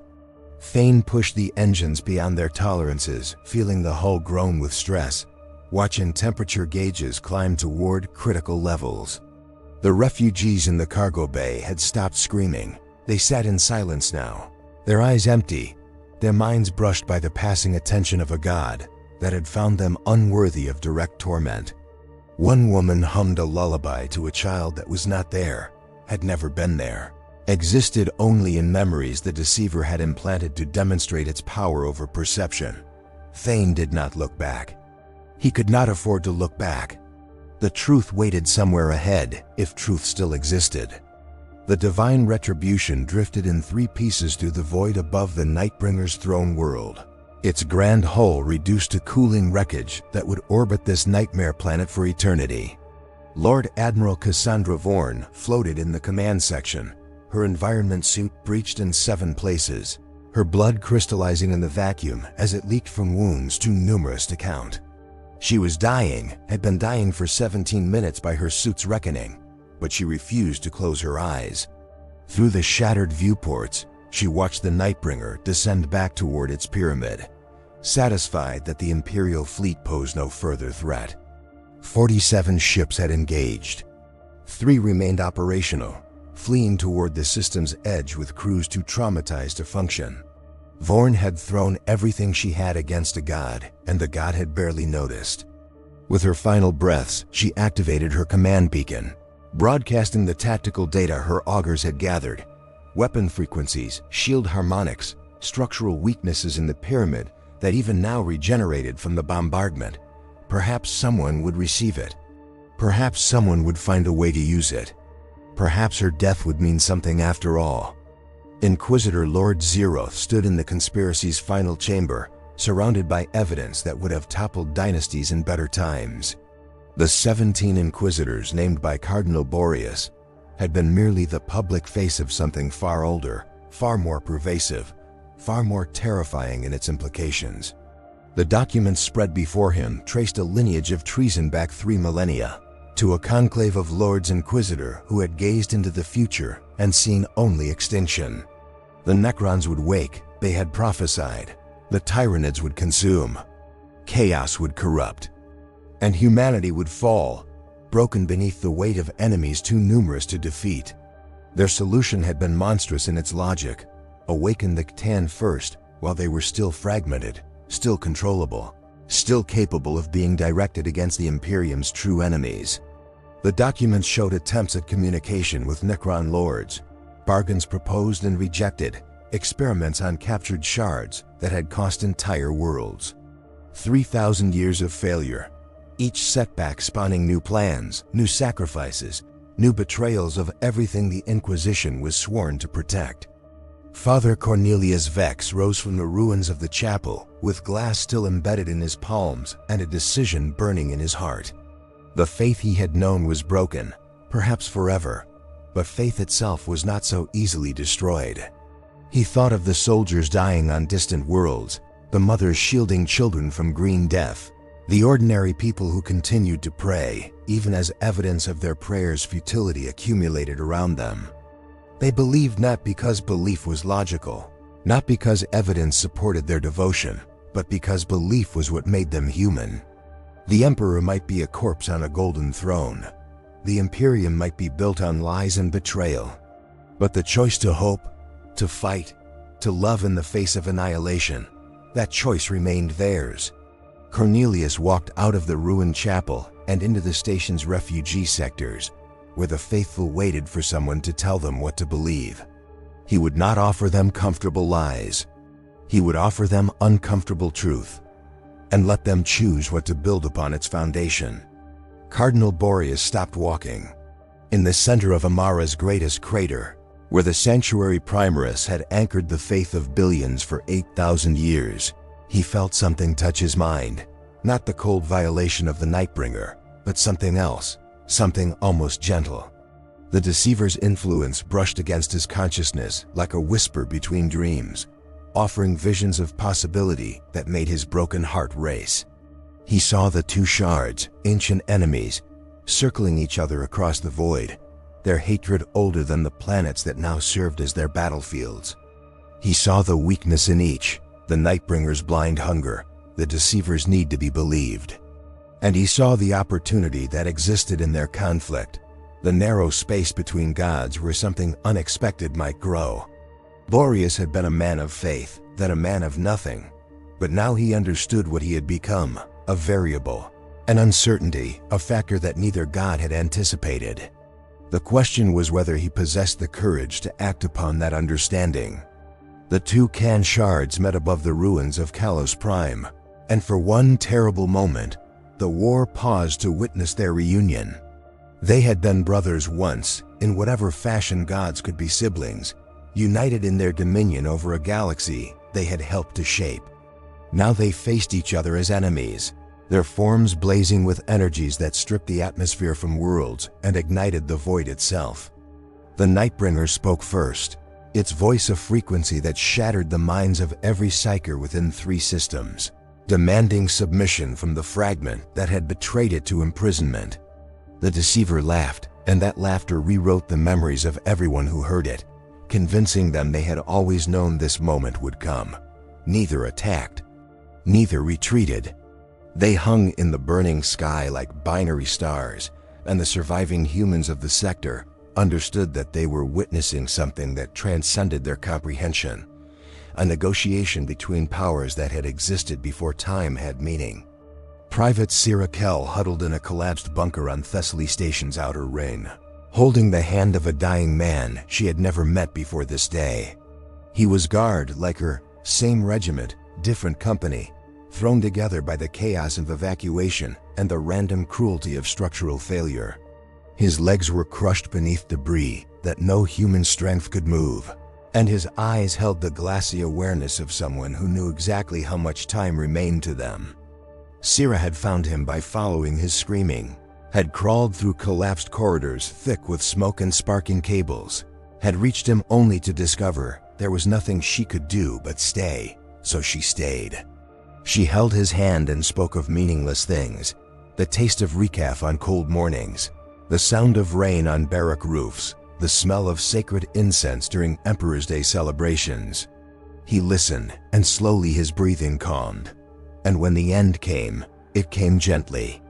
Thane pushed the engines beyond their tolerances, feeling the hull groan with stress, watching temperature gauges climb toward critical levels. The refugees in the cargo bay had stopped screaming. They sat in silence now, their eyes empty, their minds brushed by the passing attention of a god that had found them unworthy of direct torment. One woman hummed a lullaby to a child that was not there, had never been there, existed only in memories the Deceiver had implanted to demonstrate its power over perception. Thane did not look back. He could not afford to look back. The truth waited somewhere ahead, if truth still existed. The divine retribution drifted in 3 pieces through the void above the Nightbringer's throne world, its grand hull reduced to cooling wreckage that would orbit this nightmare planet for eternity. Lord Admiral Cassandra Vorn floated in the command section, her environment suit breached in 7 places, her blood crystallizing in the vacuum as it leaked from wounds too numerous to count. She was dying, had been dying for 17 minutes by her suit's reckoning, but she refused to close her eyes. Through the shattered viewports, she watched the Nightbringer descend back toward its pyramid, satisfied that the Imperial fleet posed no further threat. 47 ships had engaged. 3 remained operational, fleeing toward the system's edge with crews too traumatized to function. Vorn had thrown everything she had against a god, and the god had barely noticed. With her final breaths, she activated her command beacon, broadcasting the tactical data her augurs had gathered: weapon frequencies, shield harmonics, structural weaknesses in the pyramid that even now regenerated from the bombardment. Perhaps someone would receive it. Perhaps someone would find a way to use it. Perhaps her death would mean something after all. Inquisitor Lord Zeroth stood in the conspiracy's final chamber, surrounded by evidence that would have toppled dynasties in better times. The 17 Inquisitors named by Cardinal Boreas, had been merely the public face of something far older, far more pervasive, far more terrifying in its implications. The documents spread before him traced a lineage of treason back 3 millennia, to a conclave of Lords Inquisitor who had gazed into the future and seen only extinction. The Necrons would wake, they had prophesied. The Tyranids would consume. Chaos would corrupt. And humanity would fall, broken beneath the weight of enemies too numerous to defeat. Their solution had been monstrous in its logic. Awaken the C'tan first, while they were still fragmented, still controllable, still capable of being directed against the Imperium's true enemies. The documents showed attempts at communication with Necron lords, bargains proposed and rejected, experiments on captured shards that had cost entire worlds. 3,000 years of failure, each setback spawning new plans, new sacrifices, new betrayals of everything the Inquisition was sworn to protect. Father Cornelius Vex rose from the ruins of the chapel, with glass still embedded in his palms and a decision burning in his heart. The faith he had known was broken, perhaps forever, but faith itself was not so easily destroyed. He thought of the soldiers dying on distant worlds, the mothers shielding children from green death, the ordinary people who continued to pray, even as evidence of their prayers' futility accumulated around them. They believed not because belief was logical, not because evidence supported their devotion, but because belief was what made them human. The Emperor might be a corpse on a golden throne. The Imperium might be built on lies and betrayal. But the choice to hope, to fight, to love in the face of annihilation, that choice remained theirs. Cornelius walked out of the ruined chapel and into the station's refugee sectors, where the faithful waited for someone to tell them what to believe. He would not offer them comfortable lies. He would offer them uncomfortable truth, and let them choose what to build upon its foundation. Cardinal Boreas stopped walking. In the center of Amara's greatest crater, where the sanctuary Primaris had anchored the faith of billions for 8,000 years, he felt something touch his mind. Not the cold violation of the Nightbringer, but something else, something almost gentle. The Deceiver's influence brushed against his consciousness like a whisper between dreams, offering visions of possibility that made his broken heart race. He saw the 2 shards, ancient enemies, circling each other across the void, their hatred older than the planets that now served as their battlefields. He saw the weakness in each, the Nightbringer's blind hunger, the Deceiver's need to be believed. And he saw the opportunity that existed in their conflict, the narrow space between gods where something unexpected might grow. Boreas had been a man of faith, then a man of nothing, but now he understood what he had become, a variable, an uncertainty, a factor that neither god had anticipated. The question was whether he possessed the courage to act upon that understanding. The 2 C'tan shards met above the ruins of Kalos Prime, and for one terrible moment, the war paused to witness their reunion. They had been brothers once, in whatever fashion gods could be siblings, united in their dominion over a galaxy they had helped to shape. Now they faced each other as enemies, their forms blazing with energies that stripped the atmosphere from worlds and ignited the void itself. The Nightbringer spoke first, its voice a frequency that shattered the minds of every psyker within 3 systems, demanding submission from the fragment that had betrayed it to imprisonment. The Deceiver laughed, and that laughter rewrote the memories of everyone who heard it, convincing them they had always known this moment would come. Neither attacked, neither retreated. They hung in the burning sky like binary stars, and the surviving humans of the sector understood that they were witnessing something that transcended their comprehension, a negotiation between powers that had existed before time had meaning. Private Sira Kell huddled in a collapsed bunker on Thessaly Station's outer ring, holding the hand of a dying man she had never met before this day. He was guard like her, same regiment, different company, thrown together by the chaos of evacuation and the random cruelty of structural failure. His legs were crushed beneath debris that no human strength could move, and his eyes held the glassy awareness of someone who knew exactly how much time remained to them. Sira had found him by following his screaming, had crawled through collapsed corridors thick with smoke and sparking cables, had reached him only to discover there was nothing she could do but stay, so she stayed. She held his hand and spoke of meaningless things, the taste of recaf on cold mornings, the sound of rain on barrack roofs, the smell of sacred incense during Emperor's Day celebrations. He listened, and slowly his breathing calmed. And when the end came, it came gently.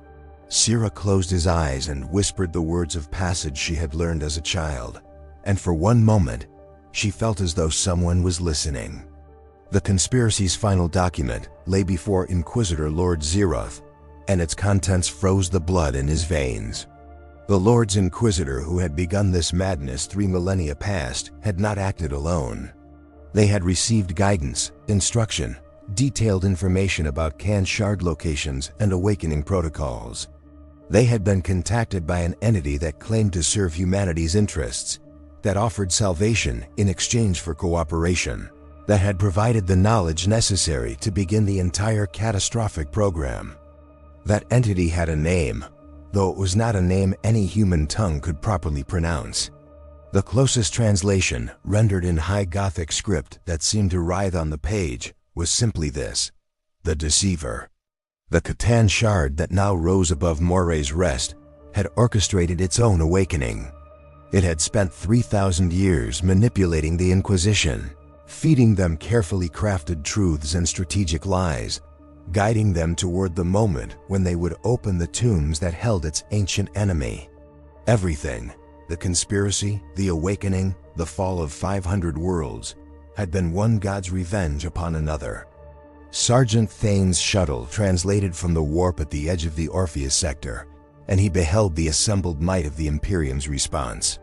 Sira closed his eyes and whispered the words of passage she had learned as a child, and for one moment, she felt as though someone was listening. The conspiracy's final document lay before Inquisitor Lord Zeroth, and its contents froze the blood in his veins. The Lord's Inquisitor who had begun this madness 3 millennia past had not acted alone. They had received guidance, instruction, detailed information about canned shard locations and awakening protocols. They had been contacted by an entity that claimed to serve humanity's interests, that offered salvation in exchange for cooperation, that had provided the knowledge necessary to begin the entire catastrophic program. That entity had a name, though it was not a name any human tongue could properly pronounce. The closest translation, rendered in High Gothic script that seemed to writhe on the page, was simply this: the Deceiver. The Catan shard that now rose above Moray's Rest had orchestrated its own awakening. It had spent 3,000 years manipulating the Inquisition, feeding them carefully crafted truths and strategic lies, guiding them toward the moment when they would open the tombs that held its ancient enemy. Everything, the conspiracy, the awakening, the fall of 500 worlds, had been one god's revenge upon another. Sergeant Thane's shuttle translated from the warp at the edge of the Orpheus sector, and he beheld the assembled might of the Imperium's response.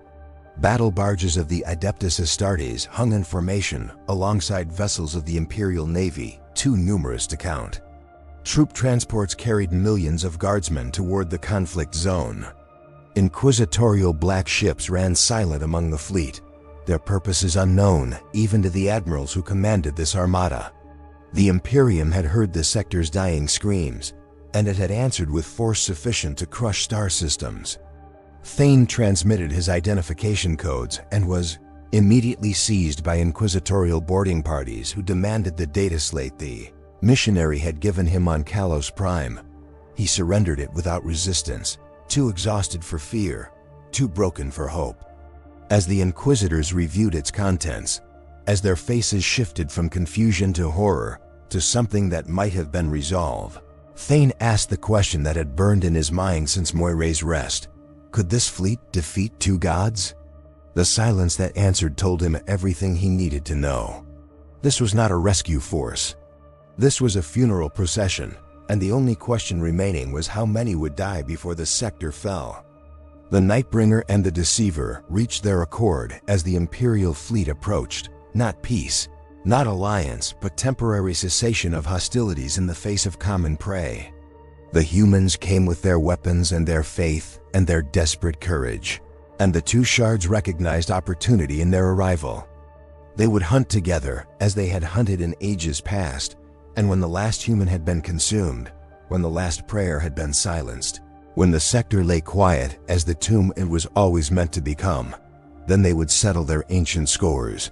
Battle barges of the Adeptus Astartes hung in formation alongside vessels of the Imperial Navy, too numerous to count. Troop transports carried millions of guardsmen toward the conflict zone. Inquisitorial black ships ran silent among the fleet, their purposes unknown even to the admirals who commanded this armada. The Imperium had heard the sector's dying screams, and it had answered with force sufficient to crush star systems. Thane transmitted his identification codes and was immediately seized by inquisitorial boarding parties who demanded the data slate the missionary had given him on Kalos Prime. He surrendered it without resistance, too exhausted for fear, too broken for hope. As the Inquisitors reviewed its contents, as their faces shifted from confusion to horror to something that might have been resolve, Thane asked the question that had burned in his mind since Moiray's Rest. Could this fleet defeat two gods? The silence that answered told him everything he needed to know. This was not a rescue force. This was a funeral procession, and the only question remaining was how many would die before the sector fell. The Nightbringer and the Deceiver reached their accord as the Imperial fleet approached. Not peace, not alliance, but temporary cessation of hostilities in the face of common prey. The humans came with their weapons and their faith and their desperate courage, and the two shards recognized opportunity in their arrival. They would hunt together as they had hunted in ages past, and when the last human had been consumed, when the last prayer had been silenced, when the sector lay quiet as the tomb it was always meant to become, then they would settle their ancient scores.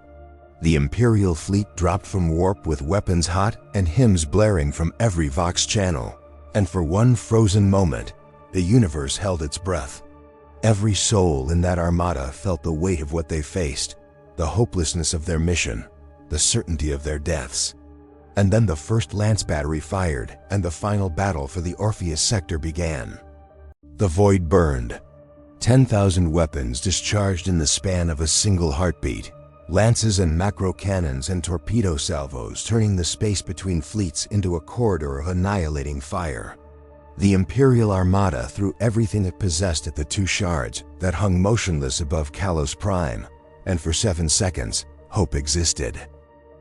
The Imperial fleet dropped from warp with weapons hot and hymns blaring from every Vox channel, and for one frozen moment, the universe held its breath. Every soul in that armada felt the weight of what they faced, the hopelessness of their mission, the certainty of their deaths. And then the first lance battery fired, and the final battle for the Orpheus sector began. The void burned. 10,000 weapons discharged in the span of a single heartbeat. Lances and macro cannons and torpedo salvos turning the space between fleets into a corridor of annihilating fire. The Imperial Armada threw everything it possessed at the two shards that hung motionless above Kalos Prime, and for 7 seconds, hope existed.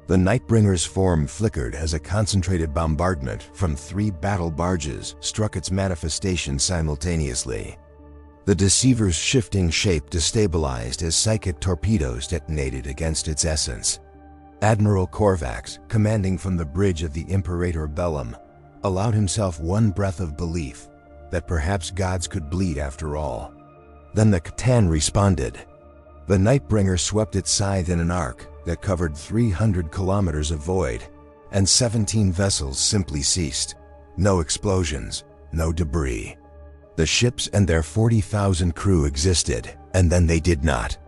The Nightbringer's form flickered as a concentrated bombardment from 3 battle barges struck its manifestation simultaneously. The Deceiver's shifting shape destabilized as psychic torpedoes detonated against its essence. Admiral Korvax, commanding from the bridge of the Imperator Bellum, allowed himself one breath of belief, that perhaps gods could bleed after all. Then the Catan responded. The Nightbringer swept its scythe in an arc that covered 300 kilometers of void, and 17 vessels simply ceased. No explosions, no debris. The ships and their 40,000 crew existed, and then they did not.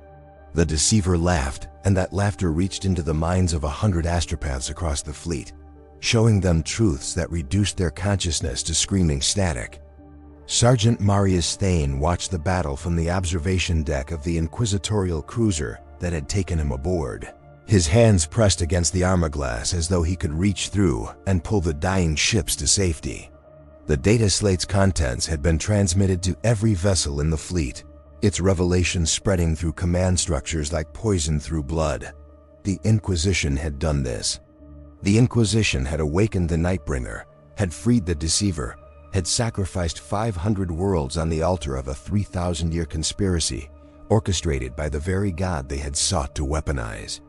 The Deceiver laughed, and that laughter reached into the minds of 100 astropaths across the fleet, showing them truths that reduced their consciousness to screaming static. Sergeant Marius Thane watched the battle from the observation deck of the inquisitorial cruiser that had taken him aboard. His hands pressed against the armor glass as though he could reach through and pull the dying ships to safety. The data slate's contents had been transmitted to every vessel in the fleet, its revelation spreading through command structures like poison through blood. The Inquisition had done this. The Inquisition had awakened the Nightbringer, had freed the Deceiver, had sacrificed 500 worlds on the altar of a 3,000-year conspiracy, orchestrated by the very god they had sought to weaponize.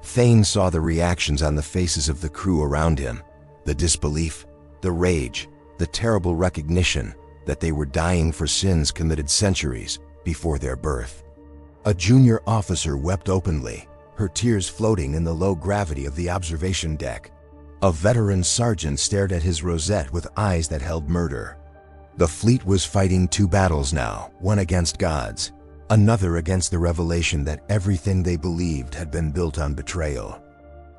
Thane saw the reactions on the faces of the crew around him, the disbelief, the rage, the terrible recognition that they were dying for sins committed centuries before their birth. A junior officer wept openly, her tears floating in the low gravity of the observation deck. A veteran sergeant stared at his rosette with eyes that held murder. The fleet was fighting two battles now, one against gods, another against the revelation that everything they believed had been built on betrayal.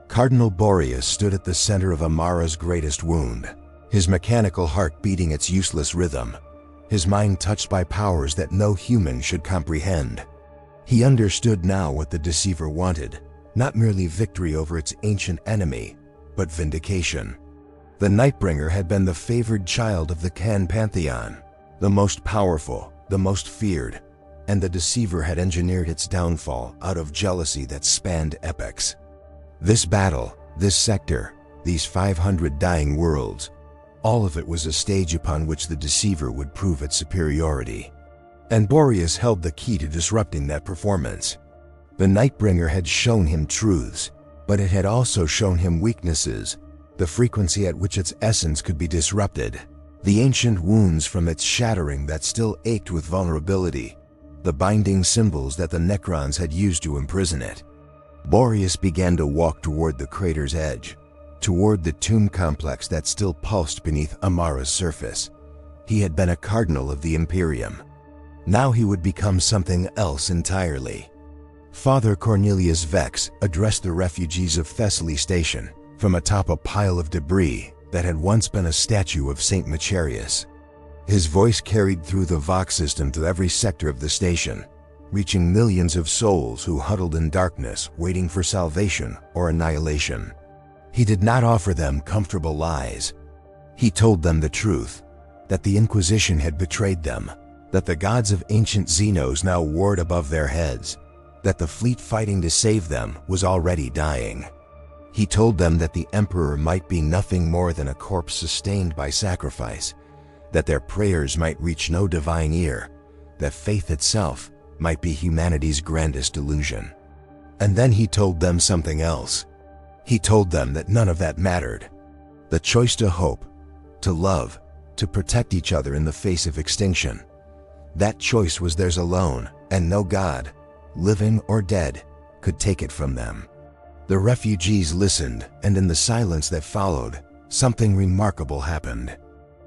Cardinal Boreas stood at the center of Amara's greatest wound, his mechanical heart beating its useless rhythm, his mind touched by powers that no human should comprehend. He understood now what the Deceiver wanted, not merely victory over its ancient enemy, but vindication. The Nightbringer had been the favored child of the Khan pantheon, the most powerful, the most feared, and the Deceiver had engineered its downfall out of jealousy that spanned epochs. This battle, this sector, these 500 dying worlds, all of it was a stage upon which the Deceiver would prove its superiority. And Boreas held the key to disrupting that performance. The Nightbringer had shown him truths, but it had also shown him weaknesses, the frequency at which its essence could be disrupted, the ancient wounds from its shattering that still ached with vulnerability, the binding symbols that the Necrons had used to imprison it. Boreas began to walk toward the crater's edge, toward the tomb complex that still pulsed beneath Amara's surface. He had been a cardinal of the Imperium. Now he would become something else entirely. Father Cornelius Vex addressed the refugees of Thessaly Station from atop a pile of debris that had once been a statue of Saint Macarius. His voice carried through the Vox system to every sector of the station, reaching millions of souls who huddled in darkness waiting for salvation or annihilation. He did not offer them comfortable lies. He told them the truth, that the Inquisition had betrayed them, that the gods of ancient Xenos now warred above their heads, that the fleet fighting to save them was already dying. He told them that the Emperor might be nothing more than a corpse sustained by sacrifice, that their prayers might reach no divine ear, that faith itself might be humanity's grandest delusion. And then he told them something else. He told them that none of that mattered. The choice to hope, to love, to protect each other in the face of extinction, that choice was theirs alone, and no god, living or dead, could take it from them. The refugees listened, and in the silence that followed, something remarkable happened.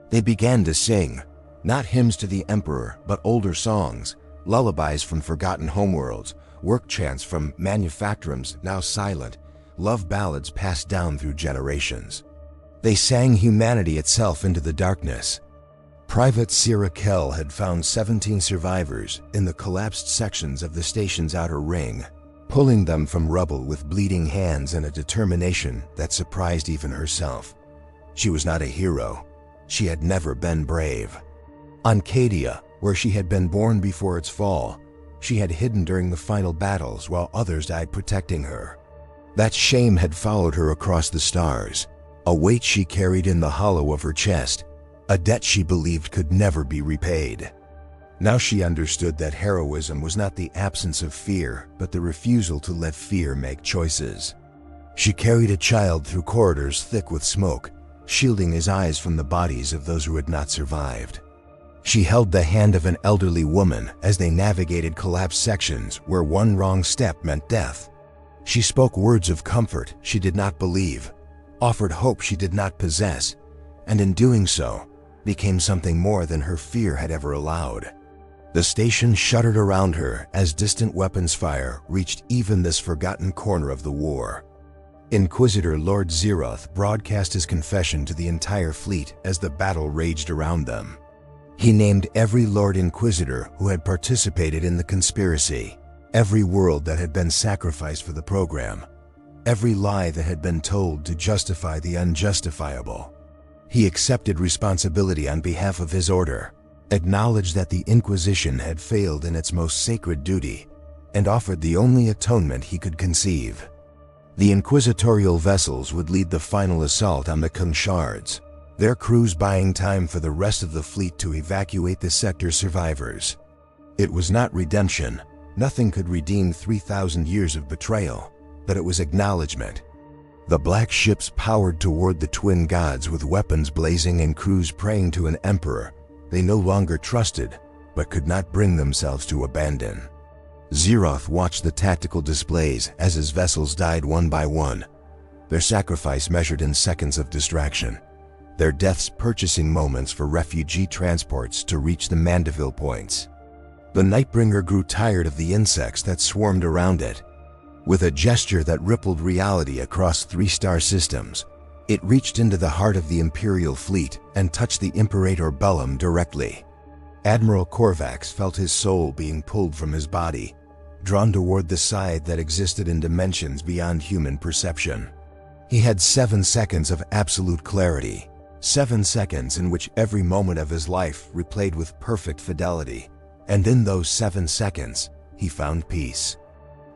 They began to sing, not hymns to the Emperor, but older songs, lullabies from forgotten homeworlds, work chants from manufactorums now silent, love ballads passed down through generations. They sang humanity itself into the darkness. Private Sierra Kell had found 17 survivors in the collapsed sections of the station's outer ring, pulling them from rubble with bleeding hands and a determination that surprised even herself. She was not a hero. She had never been brave. On Cadia, where she had been born before its fall, she had hidden during the final battles while others died protecting her. That shame had followed her across the stars, a weight she carried in the hollow of her chest, a debt she believed could never be repaid. Now she understood that heroism was not the absence of fear, but the refusal to let fear make choices. She carried a child through corridors thick with smoke, shielding his eyes from the bodies of those who had not survived. She held the hand of an elderly woman as they navigated collapsed sections where one wrong step meant death. She spoke words of comfort she did not believe, offered hope she did not possess, and in doing so, became something more than her fear had ever allowed. The station shuddered around her as distant weapons fire reached even this forgotten corner of the war. Inquisitor Lord Zeroth broadcast his confession to the entire fleet as the battle raged around them. He named every Lord Inquisitor who had participated in the conspiracy, every world that had been sacrificed for the program, every lie that had been told to justify the unjustifiable. He accepted responsibility on behalf of his order, acknowledged that the Inquisition had failed in its most sacred duty, and offered the only atonement he could conceive. The inquisitorial vessels would lead the final assault on the Conshards, their crews buying time for the rest of the fleet to evacuate the sector's survivors. It was not redemption. Nothing could redeem 3,000 years of betrayal, but it was acknowledgement. The black ships powered toward the twin gods with weapons blazing and crews praying to an emperor they no longer trusted, but could not bring themselves to abandon. Zeroth watched the tactical displays as his vessels died one by one, their sacrifice measured in seconds of distraction, their deaths purchasing moments for refugee transports to reach the Mandeville points. The Nightbringer grew tired of the insects that swarmed around it. With a gesture that rippled reality across 3-star systems, it reached into the heart of the Imperial fleet and touched the Imperator Bellum directly. Admiral Korvax felt his soul being pulled from his body, drawn toward the side that existed in dimensions beyond human perception. He had 7 seconds of absolute clarity, 7 seconds in which every moment of his life replayed with perfect fidelity, and in those 7 seconds, he found peace.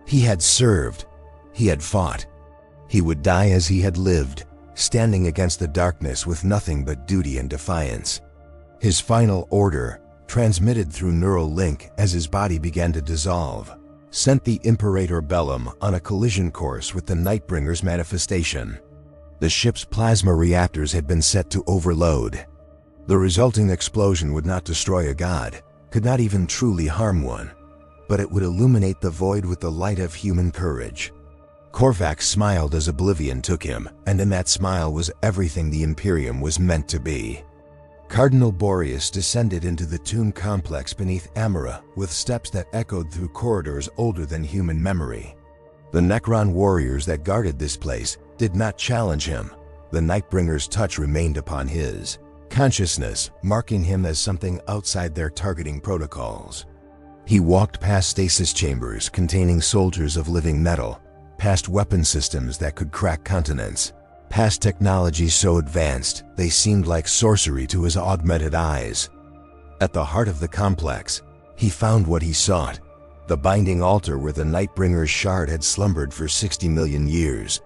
He had served, he had fought. He would die as he had lived, standing against the darkness with nothing but duty and defiance. His final order, transmitted through neural link as his body began to dissolve, sent the Imperator Bellum on a collision course with the Nightbringer's manifestation. The ship's plasma reactors had been set to overload. The resulting explosion would not destroy a god, could not even truly harm one, but it would illuminate the void with the light of human courage. Korvax smiled as oblivion took him, and in that smile was everything the Imperium was meant to be. Cardinal Boreas descended into the tomb complex beneath Amara with steps that echoed through corridors older than human memory. The Necron warriors that guarded this place did not challenge him. The Nightbringer's touch remained upon his consciousness, marking him as something outside their targeting protocols. He walked past stasis chambers containing soldiers of living metal, past weapon systems that could crack continents, past technology so advanced they seemed like sorcery to his augmented eyes. At the heart of the complex, he found what he sought, the binding altar where the Nightbringer's shard had slumbered for 60 million years.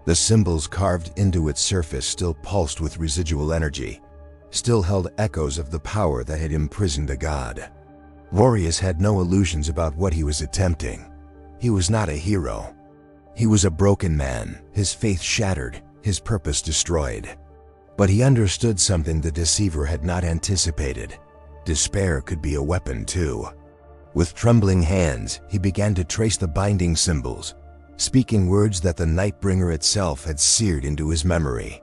The symbols carved into its surface still pulsed with residual energy, still held echoes of the power that had imprisoned a god. Boreas had no illusions about what he was attempting. He was not a hero. He was a broken man, his faith shattered, his purpose destroyed. But he understood something the Deceiver had not anticipated. Despair could be a weapon too. With trembling hands, he began to trace the binding symbols, speaking words that the Nightbringer itself had seared into his memory.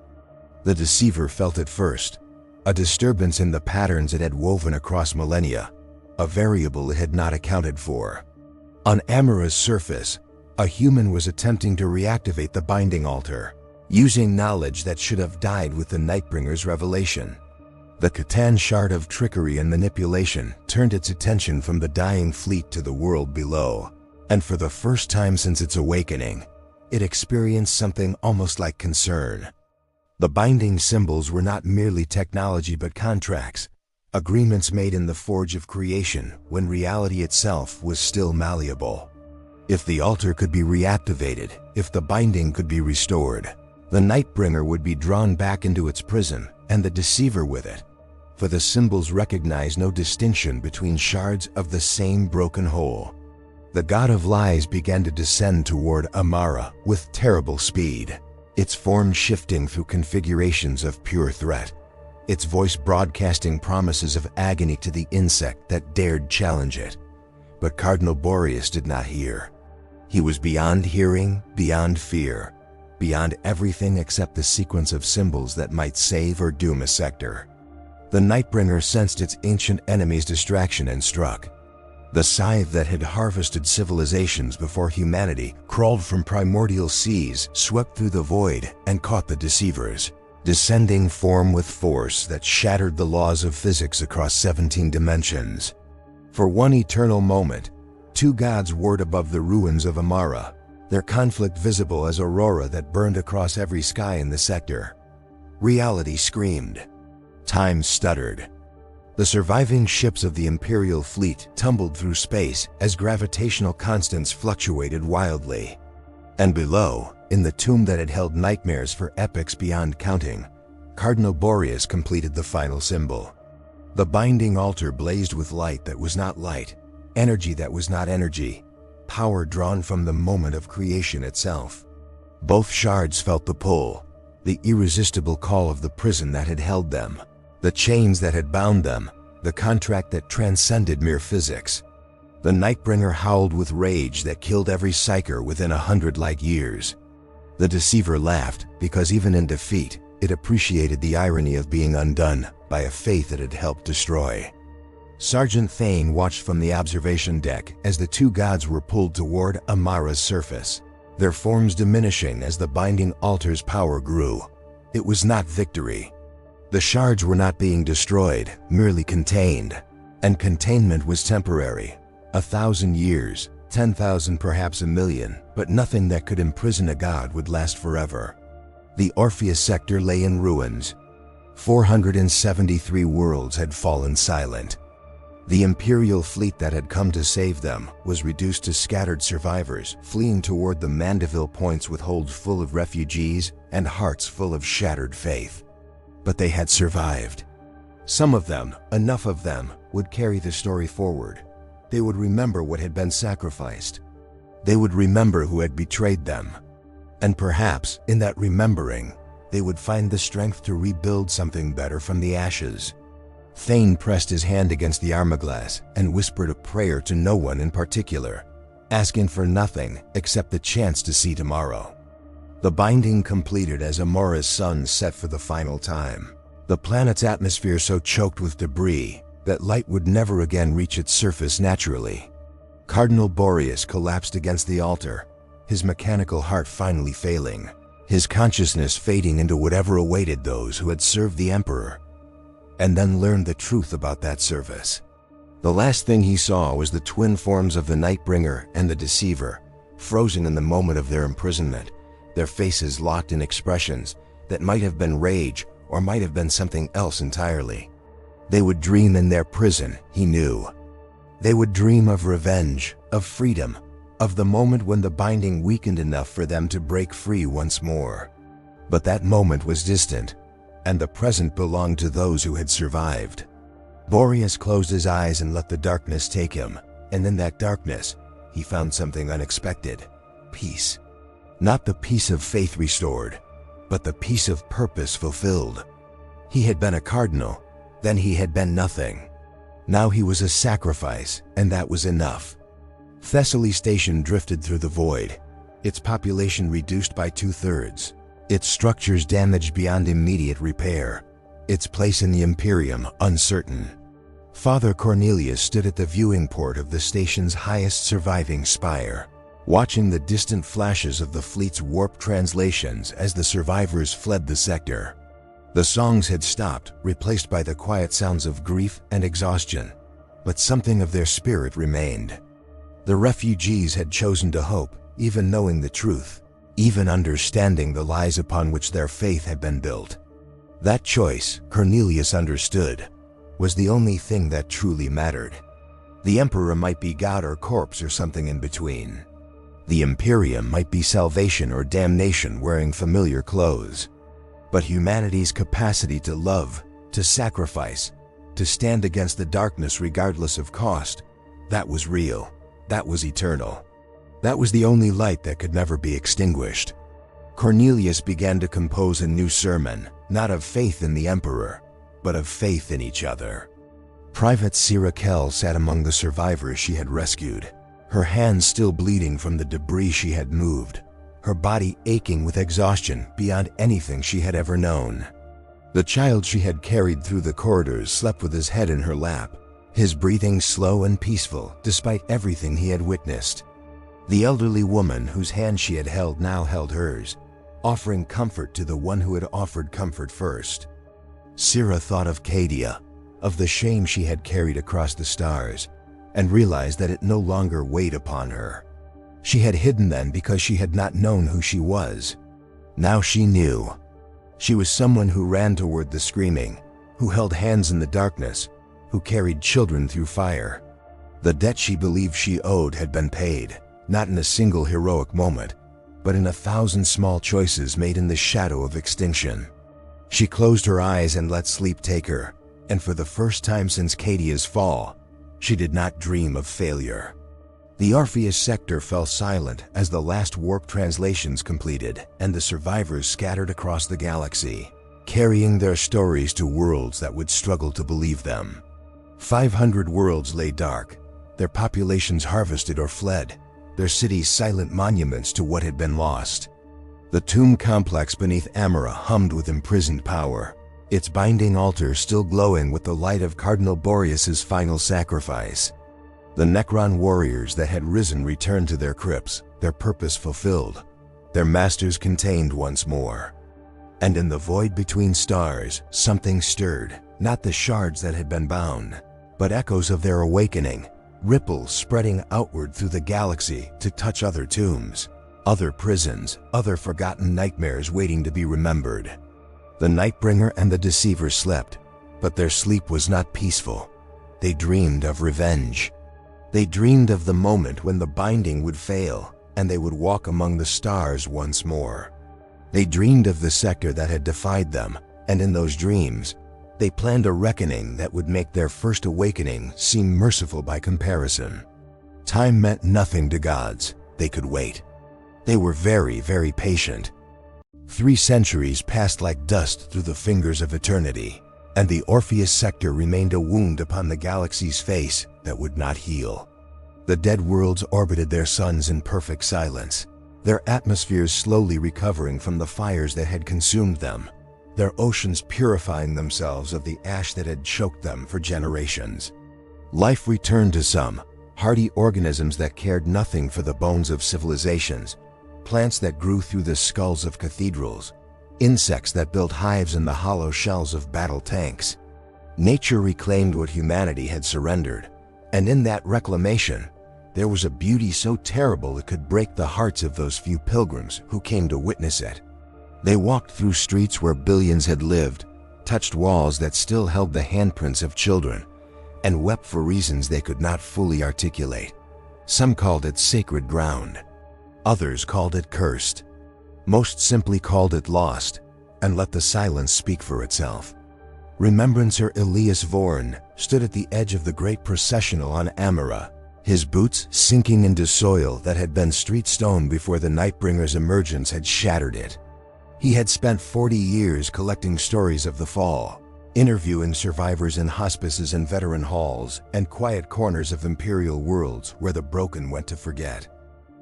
The Deceiver felt it first, a disturbance in the patterns it had woven across millennia, a variable it had not accounted for. On Amara's surface, a human was attempting to reactivate the binding altar, using knowledge that should have died with the Nightbringer's revelation. The Catan shard of trickery and manipulation turned its attention from the dying fleet to the world below, and for the first time since its awakening, it experienced something almost like concern. The binding symbols were not merely technology but contracts, agreements made in the forge of creation when reality itself was still malleable. If the altar could be reactivated, if the binding could be restored, the Nightbringer would be drawn back into its prison, and the Deceiver with it, for the symbols recognize no distinction between shards of the same broken whole. The god of lies began to descend toward Amara with terrible speed, its form shifting through configurations of pure threat. its voice broadcasting promises of agony to the insect that dared challenge it. But Cardinal Boreas did not hear. He was beyond hearing, beyond fear, beyond everything except the sequence of symbols that might save or doom a sector. The Nightbringer sensed its ancient enemy's distraction and struck. The scythe that had harvested civilizations before humanity crawled from primordial seas, swept through the void, and caught the Deceivers, descending form with force that shattered the laws of physics across 17 dimensions. For one eternal moment, two gods warred above the ruins of Amara, their conflict visible as aurora that burned across every sky in the sector. Reality screamed. Time stuttered. The surviving ships of the Imperial fleet tumbled through space as gravitational constants fluctuated wildly. And below, in the tomb that had held nightmares for epochs beyond counting, Cardinal Boreas completed the final symbol. The binding altar blazed with light that was not light, energy that was not energy, power drawn from the moment of creation itself. Both shards felt the pull, the irresistible call of the prison that had held them, the chains that had bound them, the contract that transcended mere physics. The Nightbringer howled with rage that killed every psyker within 100 light years. The Deceiver laughed because even in defeat, it appreciated the irony of being undone by a faith it had helped destroy. Sergeant Thane watched from the observation deck as the two gods were pulled toward Amara's surface, their forms diminishing as the binding altar's power grew. It was not victory. The shards were not being destroyed, merely contained. And containment was temporary. 1,000 years, 10,000, perhaps 1,000,000, but nothing that could imprison a god would last forever. The Orpheus sector lay in ruins. 473 worlds had fallen silent. The Imperial fleet that had come to save them was reduced to scattered survivors fleeing toward the Mandeville points with holds full of refugees and hearts full of shattered faith. But they had survived. Some of them, enough of them, would carry the story forward. They would remember what had been sacrificed. They would remember who had betrayed them. And perhaps, in that remembering, they would find the strength to rebuild something better from the ashes. Thane pressed his hand against the armorglass and whispered a prayer to no one in particular, asking for nothing except the chance to see tomorrow. The binding completed as Amara's sun set for the final time, the planet's atmosphere so choked with debris that light would never again reach its surface naturally. Cardinal Boreas collapsed against the altar, his mechanical heart finally failing, his consciousness fading into whatever awaited those who had served the Emperor, and then learned the truth about that service. The last thing he saw was the twin forms of the Nightbringer and the Deceiver, frozen in the moment of their imprisonment, their faces locked in expressions that might have been rage or might have been something else entirely. They would dream in their prison, he knew. They would dream of revenge, of freedom, of the moment when the binding weakened enough for them to break free once more. But that moment was distant, and the present belonged to those who had survived. Boreas closed his eyes and let the darkness take him, and in that darkness, he found something unexpected: peace. Not the peace of faith restored, but the peace of purpose fulfilled. He had been a cardinal, then he had been nothing. Now he was a sacrifice, and that was enough. Thessaly Station drifted through the void, its population reduced by 2/3, its structures damaged beyond immediate repair, its place in the Imperium uncertain. Father Cornelius stood at the viewing port of the station's highest surviving spire, watching the distant flashes of the fleet's warped translations as the survivors fled the sector. The songs had stopped, replaced by the quiet sounds of grief and exhaustion, but something of their spirit remained. The refugees had chosen to hope, even knowing the truth, even understanding the lies upon which their faith had been built. That choice, Cornelius understood, was the only thing that truly mattered. The Emperor might be god or corpse or something in between. The Imperium might be salvation or damnation wearing familiar clothes. But humanity's capacity to love, to sacrifice, to stand against the darkness regardless of cost, that was real, that was eternal. That was the only light that could never be extinguished. Cornelius began to compose a new sermon, not of faith in the Emperor, but of faith in each other. Private Sira Kell sat among the survivors she had rescued, her hands still bleeding from the debris she had moved, her body aching with exhaustion beyond anything she had ever known. The child she had carried through the corridors slept with his head in her lap, his breathing slow and peaceful despite everything he had witnessed. The elderly woman whose hand she had held now held hers, offering comfort to the one who had offered comfort first. Sira thought of Cadia, of the shame she had carried across the stars, and realized that it no longer weighed upon her. She had hidden then because she had not known who she was. Now she knew. She was someone who ran toward the screaming, who held hands in the darkness, who carried children through fire. The debt she believed she owed had been paid, not in a single heroic moment, but in 1,000 small choices made in the shadow of extinction. She closed her eyes and let sleep take her, and for the first time since Cadia's fall, she did not dream of failure. The Orpheus sector fell silent as the last warp translations completed and the survivors scattered across the galaxy, carrying their stories to worlds that would struggle to believe them. 500 worlds lay dark, their populations harvested or fled, their cities silent monuments to what had been lost. The tomb complex beneath Amara hummed with imprisoned power, its binding altar still glowing with the light of Cardinal Boreas's final sacrifice. The Necron warriors that had risen returned to their crypts, their purpose fulfilled, their masters contained once more. And in the void between stars, something stirred, not the shards that had been bound, but echoes of their awakening, ripples spreading outward through the galaxy to touch other tombs, other prisons, other forgotten nightmares waiting to be remembered. The Nightbringer and the Deceiver slept, but their sleep was not peaceful. They dreamed of revenge. They dreamed of the moment when the binding would fail and they would walk among the stars once more. They dreamed of the sector that had defied them, and in those dreams, they planned a reckoning that would make their first awakening seem merciful by comparison. Time meant nothing to gods. They could wait. They were very, very patient. 3 centuries passed like dust through the fingers of eternity, and the Orpheus sector remained a wound upon the galaxy's face that would not heal. The dead worlds orbited their suns in perfect silence, their atmospheres slowly recovering from the fires that had consumed them, their oceans purifying themselves of the ash that had choked them for generations. Life returned to some, hardy organisms that cared nothing for the bones of civilizations, plants that grew through the skulls of cathedrals, insects that built hives in the hollow shells of battle tanks. Nature reclaimed what humanity had surrendered, and in that reclamation, there was a beauty so terrible it could break the hearts of those few pilgrims who came to witness it. They walked through streets where billions had lived, touched walls that still held the handprints of children, and wept for reasons they could not fully articulate. Some called it sacred ground. Others called it cursed. Most simply called it lost, and let the silence speak for itself. Remembrancer Elias Vorn stood at the edge of the great processional on Amara, his boots sinking into soil that had been street stone before the Nightbringer's emergence had shattered it. He had spent 40 years collecting stories of the fall, interviewing survivors in hospices and veteran halls and quiet corners of Imperial worlds where the broken went to forget.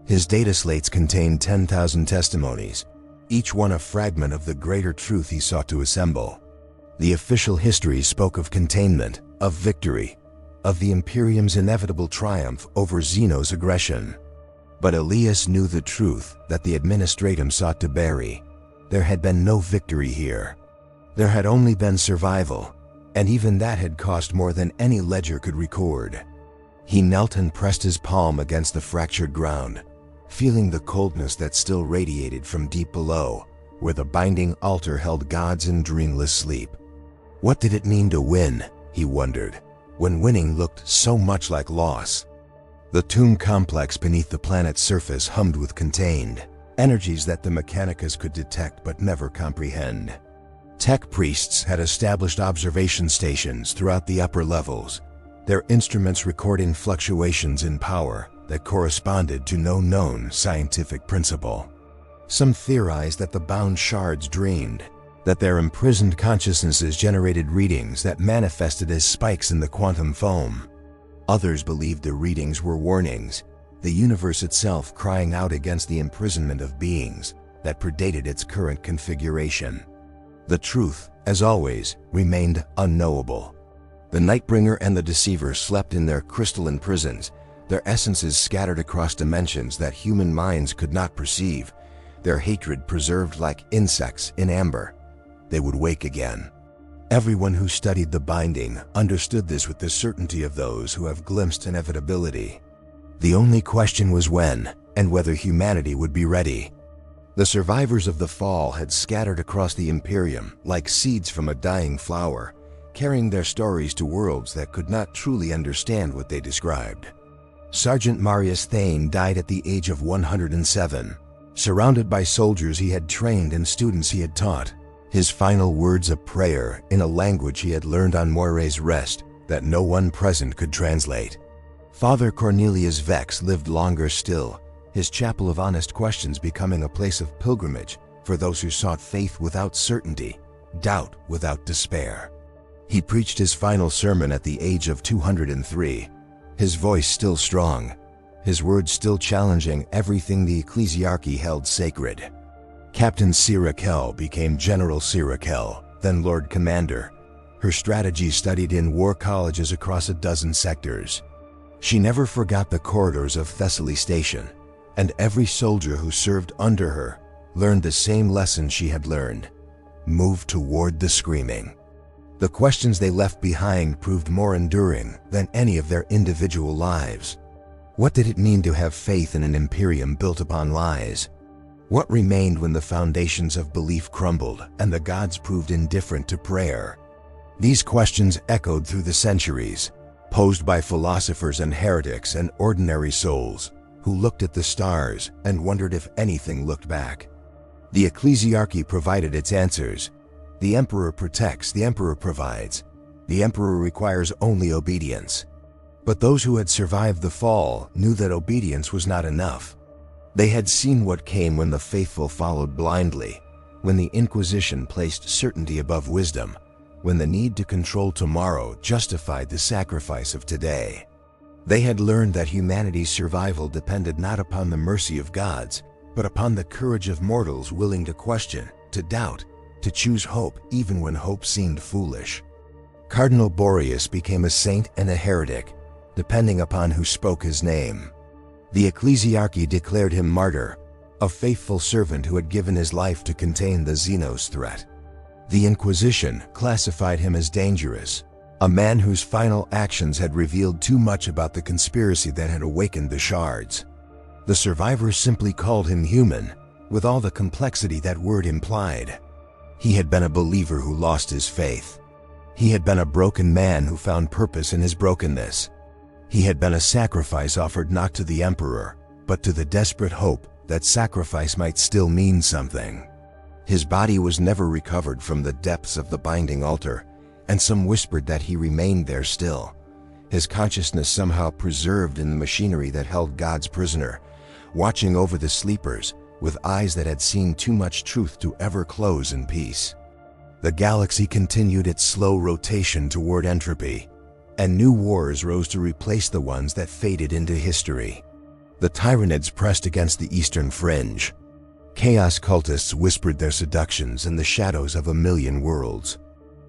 His data slates contained 10,000 testimonies, each one a fragment of the greater truth he sought to assemble. The official history spoke of containment, of victory, of the Imperium's inevitable triumph over Xeno's aggression. But Elias knew the truth that the Administratum sought to bury. There had been no victory here. There had only been survival, and even that had cost more than any ledger could record. He knelt and pressed his palm against the fractured ground, feeling the coldness that still radiated from deep below, where the binding altar held gods in dreamless sleep. What did it mean to win, he wondered, when winning looked so much like loss? The tomb complex beneath the planet's surface hummed with contained energies that the Mechanicus could detect but never comprehend. Tech priests had established observation stations throughout the upper levels, their instruments recording fluctuations in power that corresponded to no known scientific principle. Some theorized that the bound shards dreamed, that their imprisoned consciousnesses generated readings that manifested as spikes in the quantum foam. Others believed the readings were warnings, the universe itself crying out against the imprisonment of beings that predated its current configuration. The truth, as always, remained unknowable. The Nightbringer and the Deceiver slept in their crystalline prisons, their essences scattered across dimensions that human minds could not perceive, their hatred preserved like insects in amber. They would wake again. Everyone who studied the binding understood this with the certainty of those who have glimpsed inevitability. The only question was when, and whether humanity would be ready. The survivors of the fall had scattered across the Imperium like seeds from a dying flower, carrying their stories to worlds that could not truly understand what they described. Sergeant Marius Thane died at the age of 107, surrounded by soldiers he had trained and students he had taught, his final words a prayer in a language he had learned on Moire's Rest that no one present could translate. Father Cornelius Vex lived longer still, his chapel of honest questions becoming a place of pilgrimage for those who sought faith without certainty, doubt without despair. He preached his final sermon at the age of 203, his voice still strong, his words still challenging everything the ecclesiarchy held sacred. Captain Sirakel became General Sirakel, then Lord Commander, her strategy studied in war colleges across a dozen sectors. She never forgot the corridors of Thessaly Station, and every soldier who served under her learned the same lesson she had learned: move toward the screaming. The questions they left behind proved more enduring than any of their individual lives. What did it mean to have faith in an Imperium built upon lies? What remained when the foundations of belief crumbled and the gods proved indifferent to prayer? These questions echoed through the centuries, posed by philosophers and heretics and ordinary souls who looked at the stars and wondered if anything looked back. The ecclesiarchy provided its answers. The emperor protects, the emperor provides. The emperor requires only obedience. But those who had survived the fall knew that obedience was not enough. They had seen what came when the faithful followed blindly, when the Inquisition placed certainty above wisdom, when the need to control tomorrow justified the sacrifice of today. They had learned that humanity's survival depended not upon the mercy of gods, but upon the courage of mortals willing to question, to doubt, to choose hope even when hope seemed foolish. Cardinal Boreas became a saint and a heretic, depending upon who spoke his name. The ecclesiarchy declared him martyr, a faithful servant who had given his life to contain the Xenos threat. The Inquisition classified him as dangerous, a man whose final actions had revealed too much about the conspiracy that had awakened the shards. The survivors simply called him human, with all the complexity that word implied. He had been a believer who lost his faith. He had been a broken man who found purpose in his brokenness. He had been a sacrifice offered not to the emperor, but to the desperate hope that sacrifice might still mean something. His body was never recovered from the depths of the binding altar, and some whispered that he remained there still, his consciousness somehow preserved in the machinery that held God's prisoner, watching over the sleepers with eyes that had seen too much truth to ever close in peace. The galaxy continued its slow rotation toward entropy, and new wars rose to replace the ones that faded into history. The Tyranids pressed against the eastern fringe. Chaos cultists whispered their seductions in the shadows of a million worlds.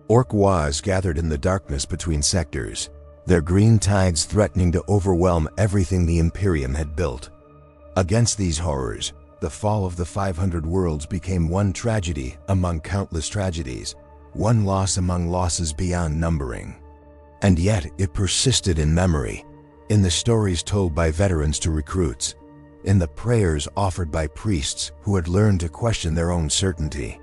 Orc-Waz gathered in the darkness between sectors, their green tides threatening to overwhelm everything the Imperium had built. Against these horrors, the fall of the 500 worlds became one tragedy among countless tragedies, one loss among losses beyond numbering. And yet it persisted in memory, in the stories told by veterans to recruits, in the prayers offered by priests who had learned to question their own certainty.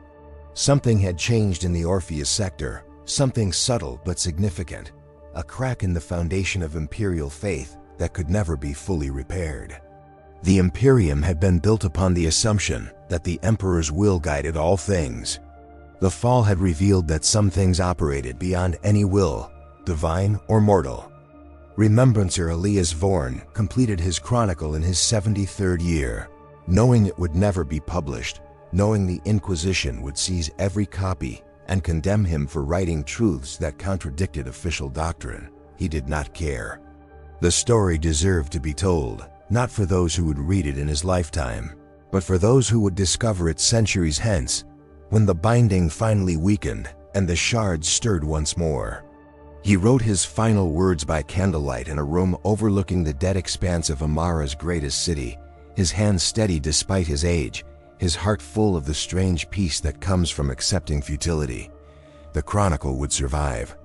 Something had changed in the Orpheus sector, something subtle but significant, a crack in the foundation of imperial faith that could never be fully repaired. The Imperium had been built upon the assumption that the Emperor's will guided all things. The fall had revealed that some things operated beyond any will, divine or mortal. Remembrancer Elias Vorn completed his chronicle in his 73rd year, knowing it would never be published, knowing the Inquisition would seize every copy and condemn him for writing truths that contradicted official doctrine. He did not care. The story deserved to be told, not for those who would read it in his lifetime, but for those who would discover it centuries hence, when the binding finally weakened and the shards stirred once more. He wrote his final words by candlelight in a room overlooking the dead expanse of Amara's greatest city, his hands steady despite his age, his heart full of the strange peace that comes from accepting futility. The chronicle would survive.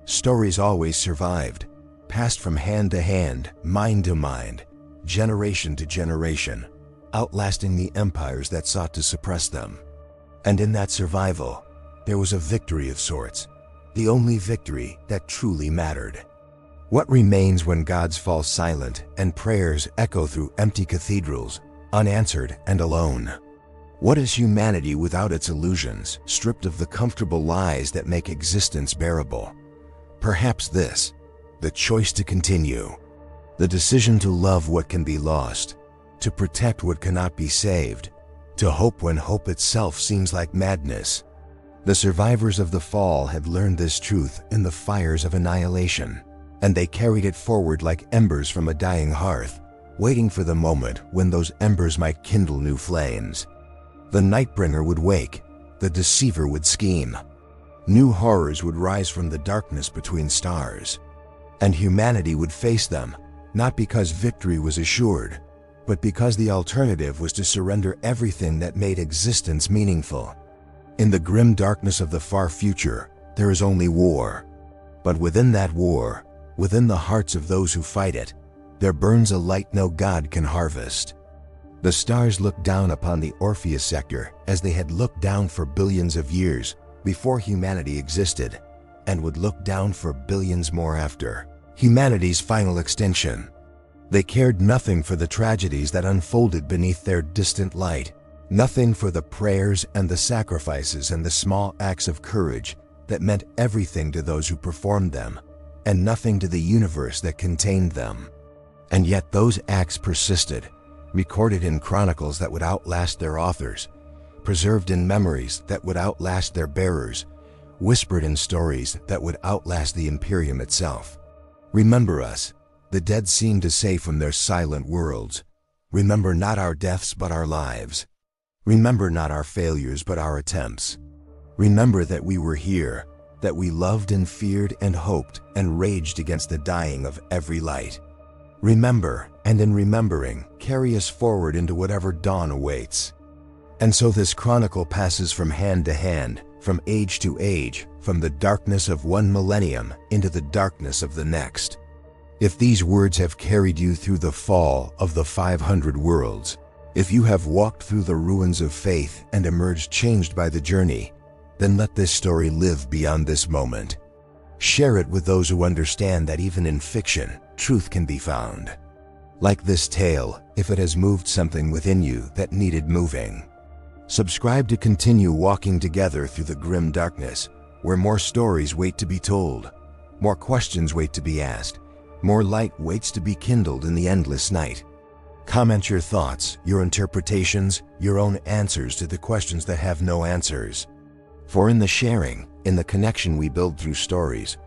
Stories always survived, passed from hand to hand, mind to mind, generation to generation, outlasting the empires that sought to suppress them. And in that survival, there was a victory of sorts, the only victory that truly mattered. What remains when gods fall silent and prayers echo through empty cathedrals, unanswered and alone? What is humanity without its illusions, stripped of the comfortable lies that make existence bearable? Perhaps this, the choice to continue, the decision to love what can be lost, to protect what cannot be saved, to hope when hope itself seems like madness. The survivors of the fall had learned this truth in the fires of annihilation, and they carried it forward like embers from a dying hearth, waiting for the moment when those embers might kindle new flames. The Nightbringer would wake, the Deceiver would scheme. New horrors would rise from the darkness between stars, and humanity would face them, not because victory was assured, but because the alternative was to surrender everything that made existence meaningful. In the grim darkness of the far future, there is only war. But within that war, within the hearts of those who fight it, there burns a light no god can harvest. The stars looked down upon the Orpheus sector as they had looked down for billions of years before humanity existed, and would look down for billions more after humanity's final extinction. They cared nothing for the tragedies that unfolded beneath their distant light, nothing for the prayers and the sacrifices and the small acts of courage that meant everything to those who performed them, and nothing to the universe that contained them. And yet those acts persisted, recorded in chronicles that would outlast their authors, preserved in memories that would outlast their bearers, whispered in stories that would outlast the Imperium itself. Remember us, the dead seem to say from their silent worlds. Remember not our deaths but our lives. Remember not our failures but our attempts. Remember that we were here, that we loved and feared and hoped and raged against the dying of every light. Remember, and in remembering, carry us forward into whatever dawn awaits. And so this chronicle passes from hand to hand, from age to age, from the darkness of one millennium into the darkness of the next. If these words have carried you through the fall of the 500 worlds, if you have walked through the ruins of faith and emerged changed by the journey, then let this story live beyond this moment. Share it with those who understand that even in fiction, truth can be found. Like this tale, if it has moved something within you that needed moving. Subscribe to continue walking together through the grim darkness, where more stories wait to be told, more questions wait to be asked, more light waits to be kindled in the endless night. Comment your thoughts, your interpretations, your own answers to the questions that have no answers. For in the sharing, in the connection we build through stories,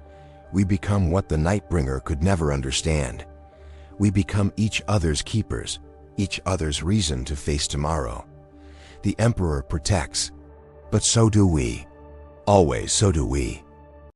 we become what the Nightbringer could never understand. We become each other's keepers, each other's reason to face tomorrow. The Emperor protects, but so do we. Always so do we.